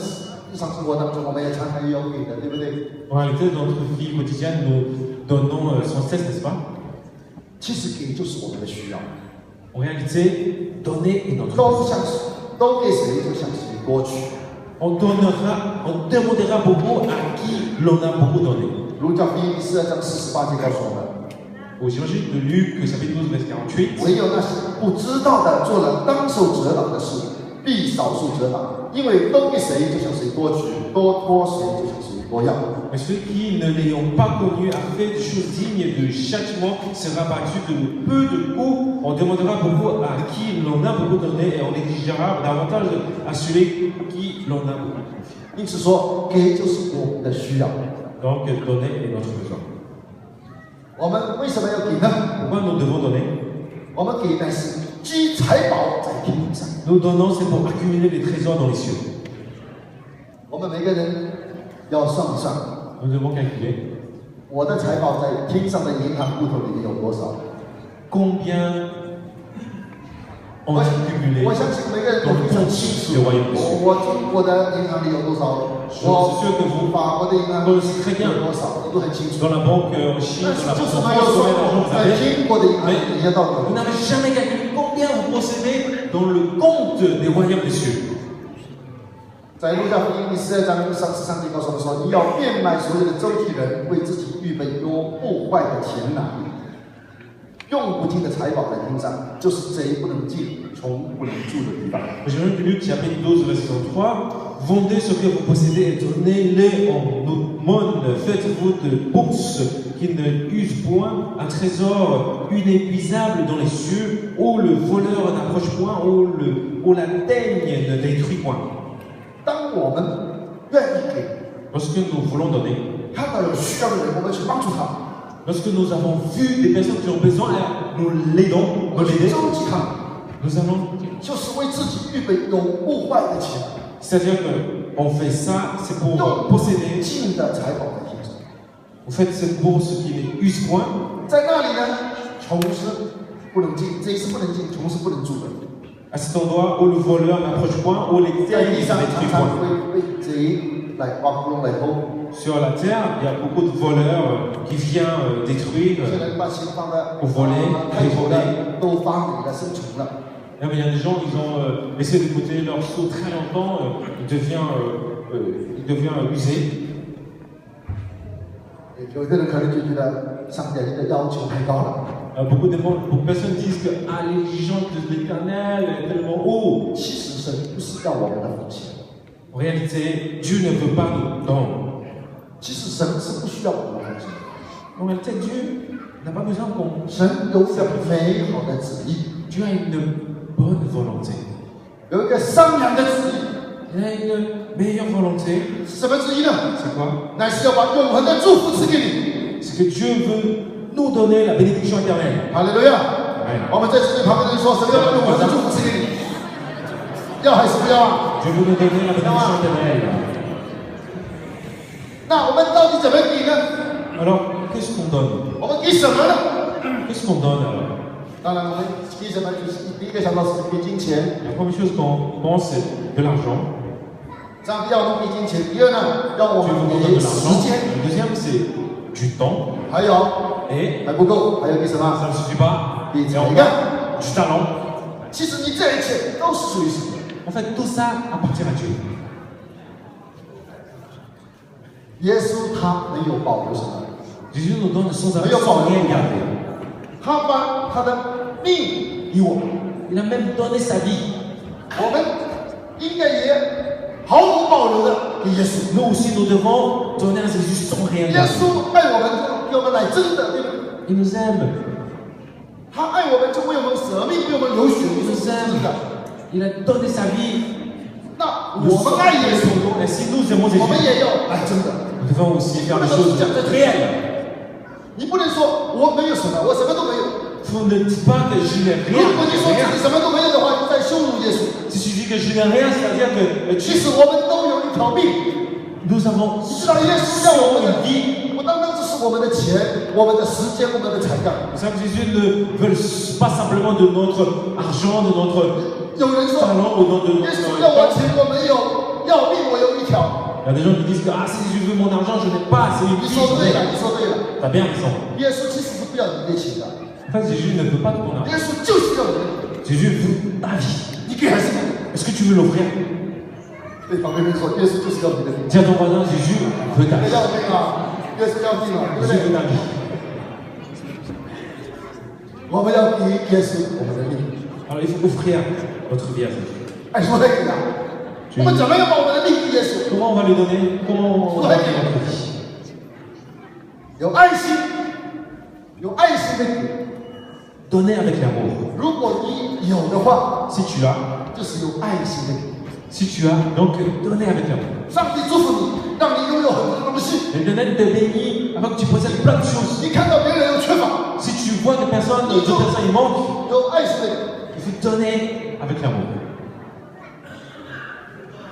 日常生活当中，我们也常常也有给的，对不对？ En réalité, dans notre vie quotidienne, nous donnons sans cesse, n'est-ce pas? 其实给就是我们的需要， En réalité, donner est notre 都 besoin. 向都给谁就向谁多取。 On demandera beaucoup à qui l'on a beaucoup donné. 儒教福音第12章48节告诉我们。 Au évangile de Luc, chapitre 12, verset 48. 唯有那些不知道的做了当受责罚的事，必少数责罚，因为都给谁就向谁多取，多托谁就向谁多要。 Mais ceux qui, ne l'ayant pas connu, a fait des choses dignes de châtiment, sera battu de peu de coups. On demandera beaucoup à qui l'on a beaucoup donné et on exigera davantage à celui qui l'on a beaucoup confié. 因此说，给就是我们的需要。 Donc, donner est notre besoin. 我们为什么要给呢？ Pourquoi nous devons donner? 我们给乃是积财宝在天上。 Nous donnons, c'est pour accumuler les trésors dans les cieux. 我们每个人要算一算， Nous devons calculer 我的财宝在天上的银行户头里面有多少？ combien on a accumulé 我相信每个人都 dans le 非常 compte 清 du 楚。 royaume des cieux. 我中国的银行里有多少？我法国的银行里有多少？你都很清楚。 Dans la banque en Chine, 但 dans 是 la 就是 banque en 没有 France, 算 combien d'argent vous 在 avez? 天国的银行里面到底有 Vous n'avez jamais calculé combien vous possédez dans le compte des royaumes des cieux. 在路加福音第12章33节告诉我们说：“你要变卖所有的周济人，为自己预备有不坏的钱囊，用不尽的财宝在天上，就是贼不能进、虫不能住的地方。” Jérémie de Luc, chapitre 12, verset 33. Vendez ce que vous possédez et donnez-les en aumône. Faites-vous de bourses qui ne usent point, un trésor inépuisable dans les cieux, où le voleur n'approche point, où la teigne ne détruit point. 当我们愿意给， Lorsque nous voulons donner, 看到有需要的人，我们去帮助他， lorsque nous avons vu des personnes qui ont besoin, nous l'aidons, 我 nous 们去 l'aider, 周济他， nous allons. 就是为自己预备有不坏的钱， C'est-à-dire qu'on fait ça, c'est pour posséder. 尽的财宝在天上。 Vous faites cette bourse qui ne use point. 在那里呢，虫是不能进，贼是不能进，虫是不能住的。à cet endroit où le voleur n'approche point, où les 在 terres 地 ne 上 détruisent 常常 point. 会被贼来挖窟窿来偷， Sur la terre, il y a beaucoup de voleurs qui viennent détruire. 有些人把钱放在不volé，太久了不都发霉了生虫了。 Il y a des gens, ils ont laissé de côté leur seau très longtemps, il devient usé. 有的人可能就觉得上帝的要求太高了。 Beaucoup de personnes disent que l'exigence de l'Éternel est tellement haut. 其实神不是要我们的奉献， En réalité, Dieu ne veut pas nous dons. 其实神是不需要我们的奉献。 En réalité, Dieu n'a pas besoin qu'on... 神有一个美好的旨意， Dieu a une bonne volonté. 有一个善良的旨意。 Il a une meilleure volonté. 是什么旨意呢？ C'est quoi? 乃是要把永恒的祝福赐给你。 C'est que Dieu veut nous donner la bénédiction éternelle. 哈利路亚！ Amen. 我们在这里旁边的人说，神要把永恒的祝福赐给你，要还是不要啊？ Dieu veut nous donner la bénédiction éternelle. 那我们到底怎么给呢？ Alors, qu'est-ce qu'on donne? 我们给什么呢？ Qu'est-ce qu'on donne alors? 当然，我们给什么就是第一个想到是给金钱， La première chose qu'on pense, c'est de l'argent. 上帝要我们给金钱。第二呢，要我 Dieu 们 vous 给 donne de 时 l'argent. 间， Le deuxième, c'est du temps. 还有 Et 还不够，还有给什么？ ça ne suffit pas. 给 Et 才 on 干。 a du talent. 其实你这一切都是属于神的。 En fait, tout ça appartient à Dieu. 耶稣他没有保留什么， Jésus nous donne sans Mais il y a pas- rien garder. 他把他的命给我们， Il a même donné sa vie. 我们应该也毫无保留的给耶稣。 Nous aussi, nous devons donner à Jésus sans rien 耶 garder. 稣爱我们，就给我们来真的，对不对？ Il nous aime. 他爱我们，就为我们舍命，为我们流血， Il 是 nous 真 aime. 的。 Il a donné sa vie. 那 Nous 我们 sommes 爱耶 dans 稣， son nom. Et si nous aimons 我们 Jésus, 也要爱真的。 nous devons aussi faire des choses réelles. 你不能说我没有什么，我什么都没有。 Vous ne dites pas que je n'ai 如 rien. 果你说自己什么都没有的话，你在羞辱耶稣。 Si tu dis que je n'ai rien, c'est-à-dire que 其实我们都有一条命。 nous avons 你知道耶稣要我们 une 的 vie. 不单单只是我们的钱、我们的时间、我们的才干。 Vous savez, Jésus ne veut pas simplement de notre argent, de notre 有人说， talent ou de 耶稣 notre 要我 temps. 钱我没有，要命我有一条。 Il y a des gens qui disent que ah, si je veux mon argent, je n'ai pas assez de 你 vie. 说对了，你说对了。 T'as bien raison. 耶稣其实是不要你的钱的， En fait, Jésus ne veut pas de ton argent. 耶稣就是要你的。 Jésus veut ta vie. 你给还是不给？ Est-ce que tu veux l'offrir? 对旁边人说，耶稣就是要你的命。 Dis à ton voisin, Jésus veut ta 你 vie. 要命啊！耶稣要命啊，对不 Jésus veut 对？ ta vie. 我们要给耶稣我们的命。 Alors il faut offrir notre vie à Jésus. 哎，说对了。我们怎么样把我们的命给耶稣？ Comment on va lui donner? Comment on va donner notre vie? 有爱心，有爱心的给。 Donner avec l'amour. 如果你有的话， Si tu as, 就是有爱心的给。 si tu as, donc donner avec l'amour. 上帝祝福你，让你拥有很多的东西。 L'éternel te bénit afin que tu possèdes plein de choses. 你看到别人有缺乏， Si tu vois que personne, deux personnes il manque, 有爱心的给。 il faut donner avec l'amour.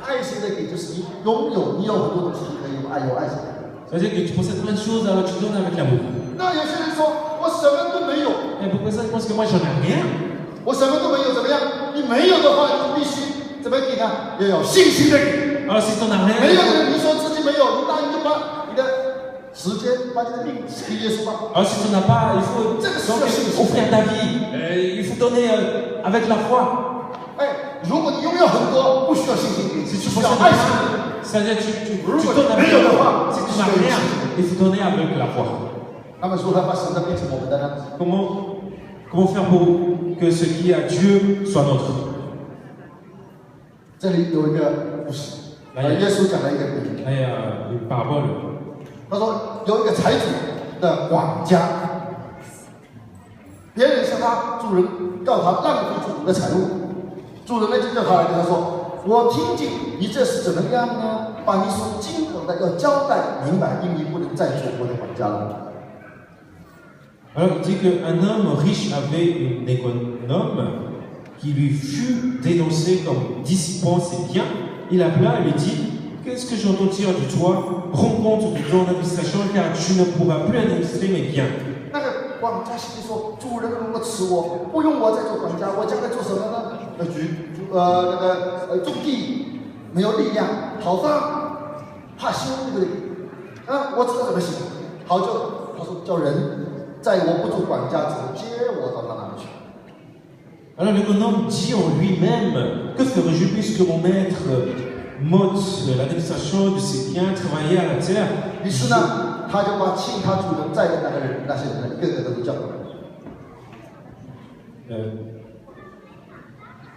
爱心的给就是你拥有，你有很多东西，你可以有爱心。 Ça veut dire que tu possèdes plein de choses, alors tu donnes avec l'amour. 那有些人说，我什么都没有， Et beaucoup de personnes pensent que moi j'en ai rien. 我什么都没有，怎么样？你没有的话，你必须怎么给呢？要有信心的给。 Alors si tu n'en as 没有 rien, 的人，你说自己没有，那你就把你的时间、把你的命给耶稣吧。 alors si tu n'en as pas, il faut C'est que donc, c'est- offrir ta vie. Il faut donner avec la foi. 哎，如果你拥有很多，不需要信心给， Si 只 tu 需 possèdes 要爱心。 rien, c'est-à-dire tu如果 donnes 没 avec 有 la 的 foi. 话， Si tu n'as rien, il faut donner avec la foi. 他们说他把神的变成我们的呢？ Comment faire pour que ce qui est à Dieu soit nôtre? 这里有一个故事，耶稣讲了一个比喻。 Là, il y a une parabole. 他说有一个财主的管家，别人向他主人告他浪费主人的财物，主人呢就叫他来跟他说：“我听见你这是怎么样呢？把你所经过的要交代明白，因为不能再做我的管家了。” Alors, il dit qu'un homme riche avait une économe qui lui fut dénoncé comme dissipant ses biens. Il appela et lui dit: Qu'est-ce que j'entends dire de toi? Rends compte de ton administration, car tu ne pourras plus administrer mes biens. 那个管家心里说：主人如果赐我，不用我再做管家，我将来做什么呢？种地没有力量，讨饭怕羞，对不对？我知道怎么行。好，他说叫人在我不做管家之后接我到他那里去。Alors l'économe dit en lui-même, que ferais-je puisque mon maître m'ôte l'administration de ses biens, travailler à la terre? 于是呢，他就把请他主人在的那些人，一个个都叫过来。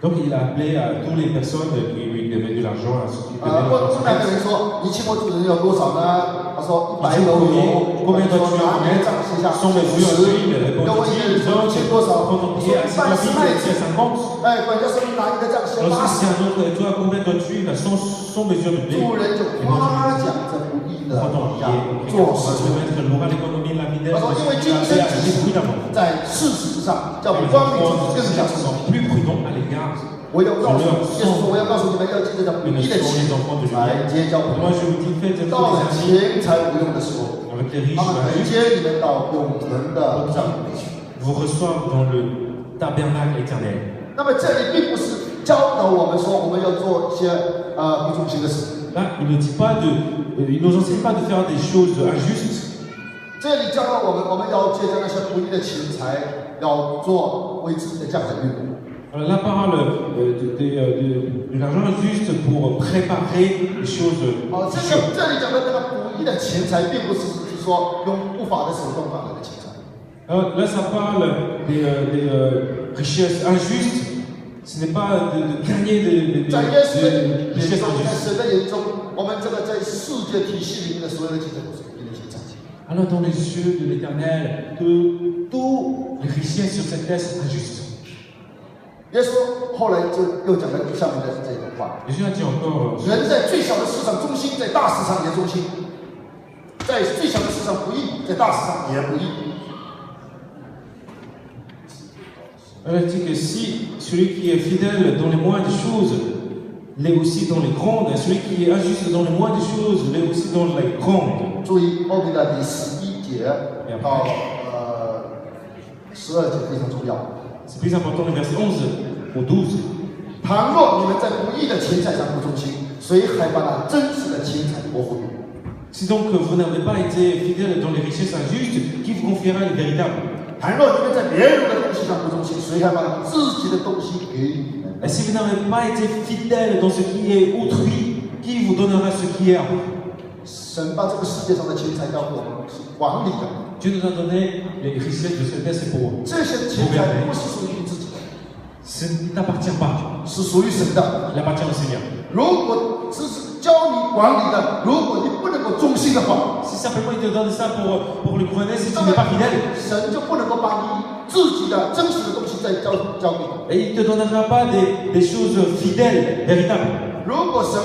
Donc il a appelé à toutes les personnes qui lui devaient de l'argent à s'occuper de l'argent. 那个人说：“你请我主人要多少呢？”他说：“100篓油。”我说：“拿你的账写下50。”又问一个人说：“欠多少？”我说：“30麦子。”管家说：“你拿你的账写80。”主人就夸奖这不义的管家做事情。他说：“因为今生在事实之上，叫光明更加是我要告诉耶稣说，我要告诉你们，要记得叫不义的钱来结交朋友。到了钱财无用的时候，他们会接你们到永恒的帐幕里去。那么这里并不是教导我们说我们要做一些不忠心的事。Là, il ne nous enseigne pas de faire des choses injustes. 这里教导我们要借着那些不义的钱财，要做为自己的将来预备。Alors là parle de l'argent juste pour préparer les choses. 这里讲的那个不义的钱财，并不是说用不法的手段换来的钱财。Alors là, ça parle des richesses injustes. Ce n'est pas de gagner des richesses injustes. 在眼中，我们这个在世界体系里面的所有的钱财都是不义的钱财。Alors dans les yeux de l'Éternel, toutes les richesses sur cette terre sont injustes. 耶稣后来就又讲了下面的这种话：人在最小的事上忠心，在大事上也忠心；在最小的事上不义，在大事上也不义。Alors il dit que si celui qui est fidèle dans les moindres choses l'est aussi dans les grandes, et celui qui est injuste dans les moindres choses l'est aussi dans les grandes. 注意后面的第11节到12节非常重要。C'est plus important le verset 11 au 12. 倘若你们在不义的钱财上不忠心，谁还把那真实的钱财托付你？ Si donc vous n'avez pas été fidèle dans les richesses injustes, qui vous confiera les véritables? 倘若你们在别人的东西上不忠心，谁还把自己的东西给你们？ Et si vous n'avez pas été fidèle dans ce qui est autrui, qui vous donnera ce qui est à vous? 神把这个世界上的钱财交给我们是管理的。 Dieu nous a donné les richesses de cette terre, c'est pour vous. 这些钱财不是属于你自己的， Ce ne t'appartient pas. 是属于神的。 Il appartient au Seigneur. 如果只是教你管理的，如果你不能够忠心的话， Si simplement il te donne ça pour le gouverner, si tu n'es pas fidèle, 神就不能够把你自己的真实的东西再交给你。 et il ne te donnera pas des choses fidèles, véritables. 如果神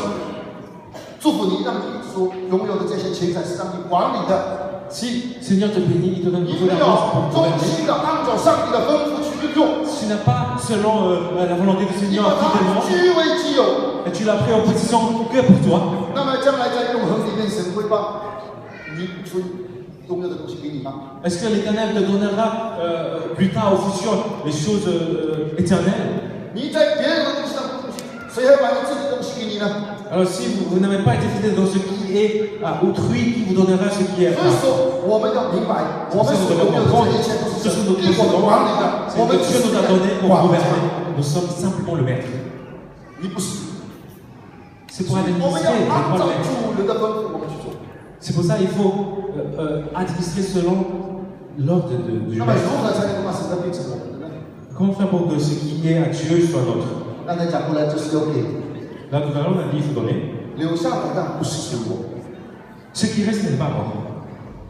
祝福你，让你所拥有的这些钱财是让你管理的， Si Seigneur te bénit, il te donne 你 beaucoup 没 d'argent 有 pour 忠 gouverner. 心的按照上帝的吩咐去运用， Si tu n'as pas selon la volonté du 你 Seigneur 把它 fidèlement, 据为己有， et tu l'as pris en position que pour toi, 那么将来在永恒里面，神会把你所拥有的东西给你吗？ est-ce que l'Éternel te donnera plus tard au futur les choses éternelles? 你在别人的东西上不忠心，谁还把你自己的东西给你呢？ Alors si vous n'avez pas été fidèle dans ce qui est à autrui, qui vous donnera ce qui est à 所以说，我们要明白，我们所拥有的这一切都是 ce 神 sont nos 给我们管理的， c'est 我们 que 只 Dieu 是 nous a donné pour 管家， gouverner. Nous sommes simplement le maître. 你不是。 C'est pour 我们 administrer, 要 et 按 pas 照 le maître. 主人的吩咐我们去做。 C'est pour ça qu'il faut administrer selon l'ordre du 那么 maître. 如何才能够把神的变成我们的呢？ Comment faire pour que ce qui est à Dieu soit nôtre? 刚才讲过了，就是要给 Là, tout à l'heure, on a dit qu'il faut donner. 留下来的不是属于我， Ce qui reste n'est pas à moi.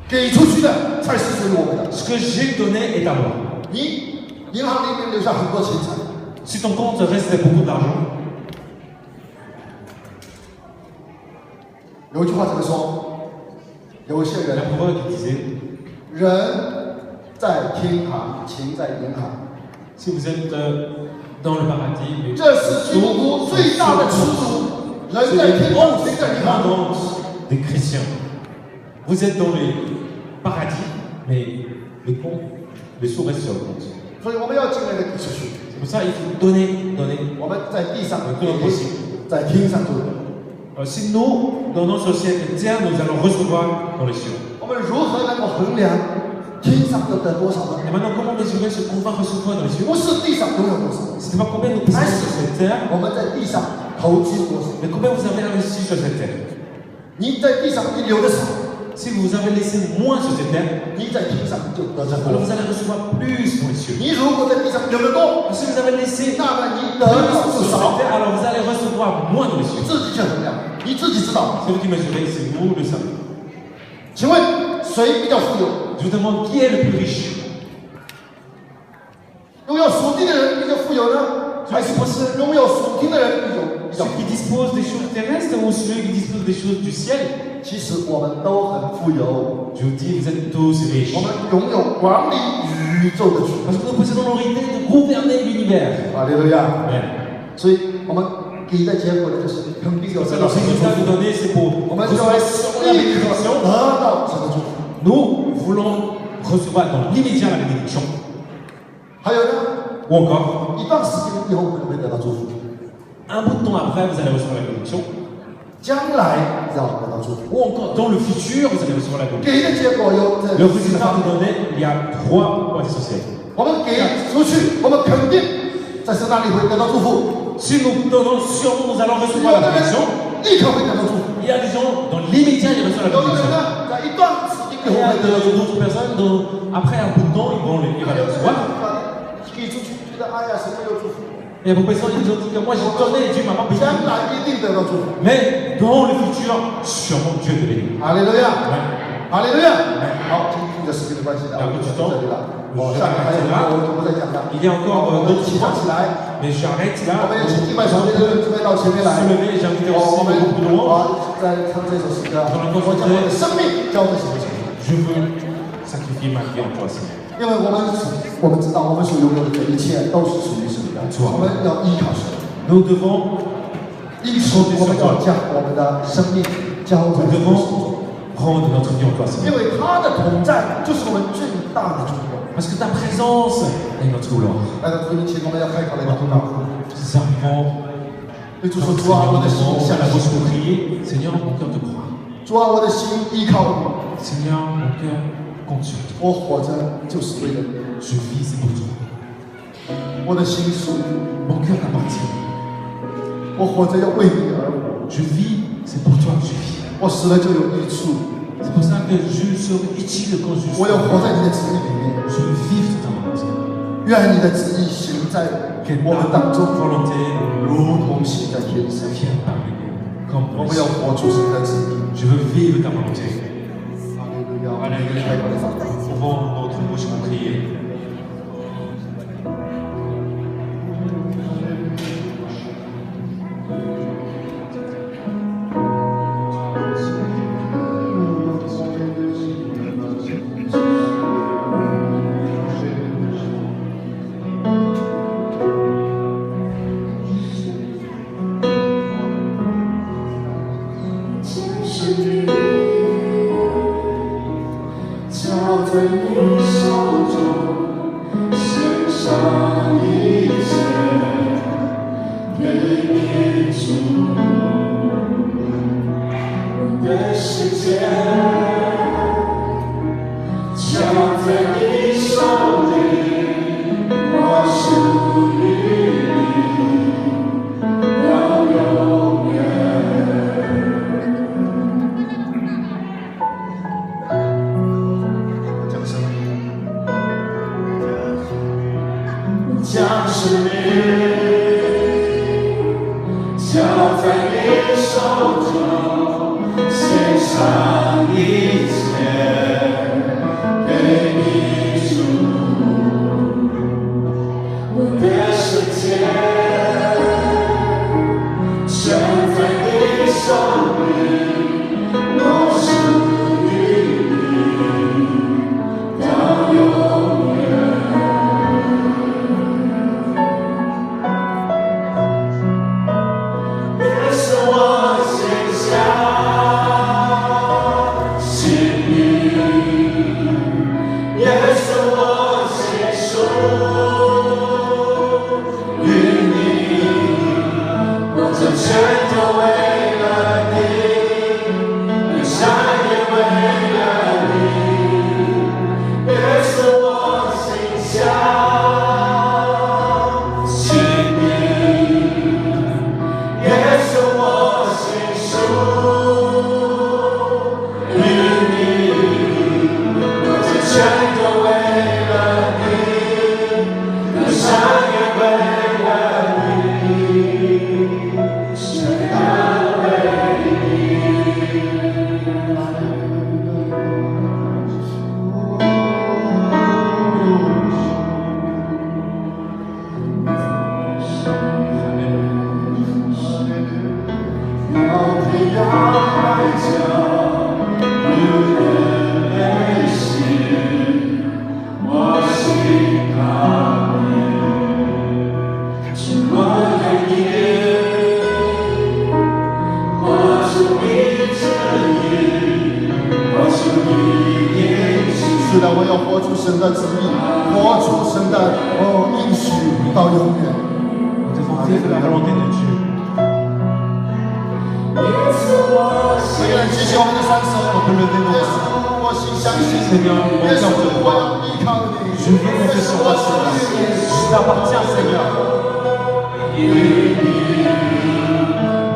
给出去的才是属于我们的。 Ce que j'ai donné est à moi. 你银行里面留下很多钱财， Si ton compte reste beaucoup d'argent, 有一句话怎么说？有一些 la 人， proverbe qui disait, 人在天堂，钱在银行， si vous êtes dans le paradis, mais 这是基督徒最大的耻辱。人在天堂，钱在银行。 honte des chrétiens. Vous êtes dans les paradis, mais les comptes les sous restent sur le compte. 所以我们要尽量的给出去。 C'est pour ça qu'il faut donner. 我们在地上 Le plus possible. 在天上做。 Si nous donnons sur cette terre, nous allons recevoir dans les cieux. 我们如何能够衡量天上要得多少呢？ Et maintenant, comment mesurer ce qu'on va recevoir dans les cieux? 不是地上拥有多少， Ce n'est pas combien nous possédons sur cette terre, 我们在地上投资多少。 mais combien vous avez investi sur cette terre. 你在地上你留的少， Si vous avez laissé moins sur cette terre, 你在天上就得着 alors 多。 vous allez recevoir plus dans les cieux. 你如果在地上留的多， Si vous avez laissé 那么你得 plus 到 sur 就 cette 少。 terre, alors vous allez recevoir moins dans les 你 cieux. 自己去衡量，你自己知道。 C'est vous qui mesurez, c'est vous le savez. 请问谁比较富有？ Je vous demande qui est le plus riche? 拥有属地的人比较富有呢，还是拥有属天的人比较 Celui qui dispose des choses terrestres ou celui qui dispose des choses du ciel? 其实我们都很富有， Je vous dis, vous êtes tous riches. 我们拥有管理宇宙的权。 Parce que nous possédons l'autorité de gouverner l'univers. 哈利路亚。 Amen. 所以我们给的结果呢，就是肯定有得 Alors, 到 ce 神的 résultat 祝 de 福。 donner, c'est pour 我们就会 recevoir la 立刻 bénédiction. 得到神的祝福。 Nous voulons recevoir dans l'immédiat la bénédiction. 还有呢， Ou encore, 一段时间以后可能会得到祝福， un bout de temps après, vous allez recevoir la bénédiction. 将来要得到祝福。 Ou encore, dans le futur, vous allez recevoir la bénédiction. 给的结果有这 Le 四 résultat 方 de 面。 donner, il y a 3 points essentiels. 我们给出去，我们肯定在神那里会得到祝福。 Si nous donnons, sûrement nous allons 有 recevoir 的 la 人 bénédiction. 立刻会得到祝福， Il y a des gens, dans l'immédiat, ils reçoivent la 有的人 bénédiction. 呢，在一段时间以 Il 后 y a 会得到祝福。 d'autres personnes, après un bout de temps, ils vont les 有的人 recevoir. 给出去，觉得哎呀，神没有祝福， Et pour personnes, ils ont dit que moi j'ai donné, Dieu m'a pas béni. 将来一定得到祝福。 Mais dans le futur, sûrement Dieu te bénit. 哈利路亚， Ouais. 哈利路亚。好，今天的时间的关系呢，我们就到这里了。我下面还有很多我就不再讲了。 Il y a encore 我们 d'autres 起 points. 起来， Mais j'arrête 我 là. 们有请敬拜团队的准备到前面来。 Se lever, j'ai invité 我 aussi 们 beaucoup de louanges. 在唱这首诗歌，我将我的生命交给神的手。 Je veux sacrifier ma vie en toi, Seigneur. 因为我们知道我们所拥有的这一切都是属于神的，我们要依靠神。 Nous devons 因此，我们要将我们的生命交在 Nous 神的手中， devons rendre notre vie en toi, 因 Seigneur. 为他的同在就是我们最大的祝福。 Parce que ta présence est notre gloire. 来到主面前，我们要开口来祷告。 Nous arrivons 对主 dans 说： le 主啊，我的 Seigneur, 心 nous 向 avons la 你 bouche pour prier. Seigneur, mon cœur te croit. 主啊，我的心依靠你。 Seigneur, mon cœur compte sur toi. 我活着就是为了你， Je vis, c'est pour toi. 我的心属于你， Mon cœur t'appartient. 我活着要为你而活。 Je vis, c'est pour toi que je vis. 我死了就有益处， C'est pour ça que je serai utile quand je 我要活 serai. 在你的旨意里面。 Je veux vivre tout en moi. 愿你的旨意行在 Que 我们 ta 当中， volonté 如同行在天上。 vienne parmi nous. Comme 我 dans 们 les 要 cieux. 活出神的旨意。 Je veux vivre ta volonté. 哈利路亚！我们开口来祷告。 Ouvrons notre bouche pour prier. Yes, 来，我要活出神的旨意，活出神的应许到永远。Nous devons vivre la volonté de Dieu. 每个人举起我们的双手，耶稣，我心相信，耶稣，我要依靠你， Je veux compter sur toi, Seigneur. Je t'appartiens, Seigneur.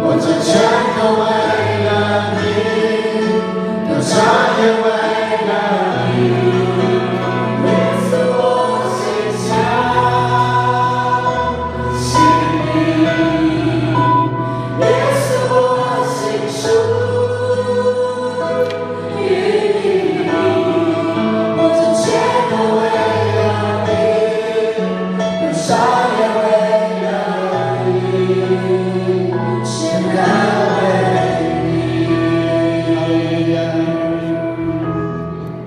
我这全都为了你，我唱也为了你，耶稣我心相信你，耶稣我心属于你，我这全都为了你，我唱也为了你，全都为你。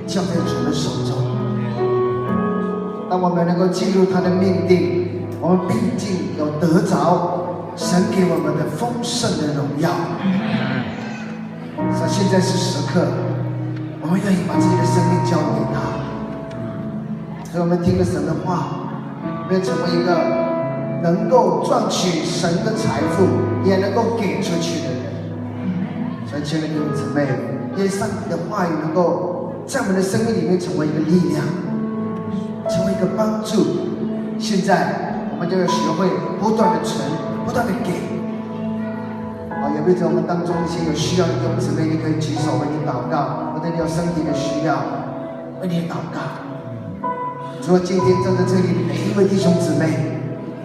交在主的手中。当我们能够进入他的命定，我们必定有得着神给我们的丰盛的荣耀。所以现在是时刻，我们愿意把自己的生命交给他。所以我们听了神的话，愿成为一个能够赚取神的财富，也能够给出去的人。所以，亲爱的弟兄姊妹，愿上帝的话语能够在我们的生命里面成为一个力量，成为一个帮助。现在，我们就要学会不断的存，不断的给。有没有在我们当中一些有需要的弟兄姊妹，你可以举手为你祷告，或者你有身体的需要，为你祷告。除了今天站在这里的每一位弟兄姊妹，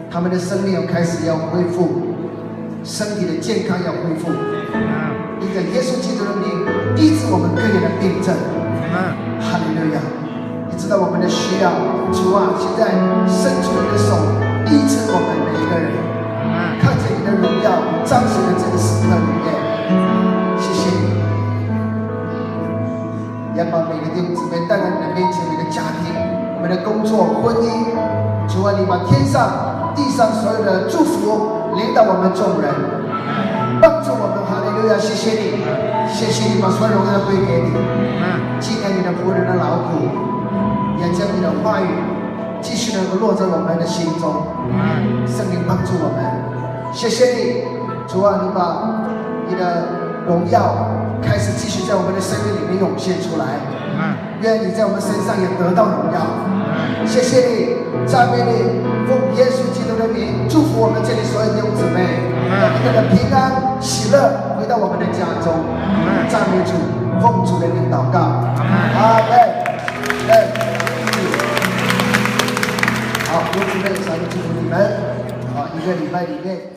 他们的生命开始要恢复，身体的健康要恢复。因着耶稣基督的名，医治我们各样的病症。哈利路亚！你知道我们的需要，主啊，现在伸出你的手，医治我们每一个人。看着你的荣耀彰显在这个时刻里面，谢谢你，也把每个弟兄姊妹带到你的面前，你的家庭、我们的工作、婚姻，主啊，你把天上、地上所有的祝福领导我们众人，帮助我们。哈利路亚！谢谢你，谢谢你把所有荣耀归给你，纪念你的仆人的劳苦，也将你的话语继续能够落在我们的心中，圣灵帮助我们。谢谢你，主啊，你把你的荣耀开始继续在我们的生命里面涌现出来。愿你在我们身上也得到荣耀。谢谢你，赞美你，奉耶稣基督的名，祝福我们这里所有弟兄姊妹，让你们的平安喜乐回到我们的家中。赞美主，奉主的名祷告。阿门。好，弟兄姊妹，上帝祝福你们。一个礼拜里面。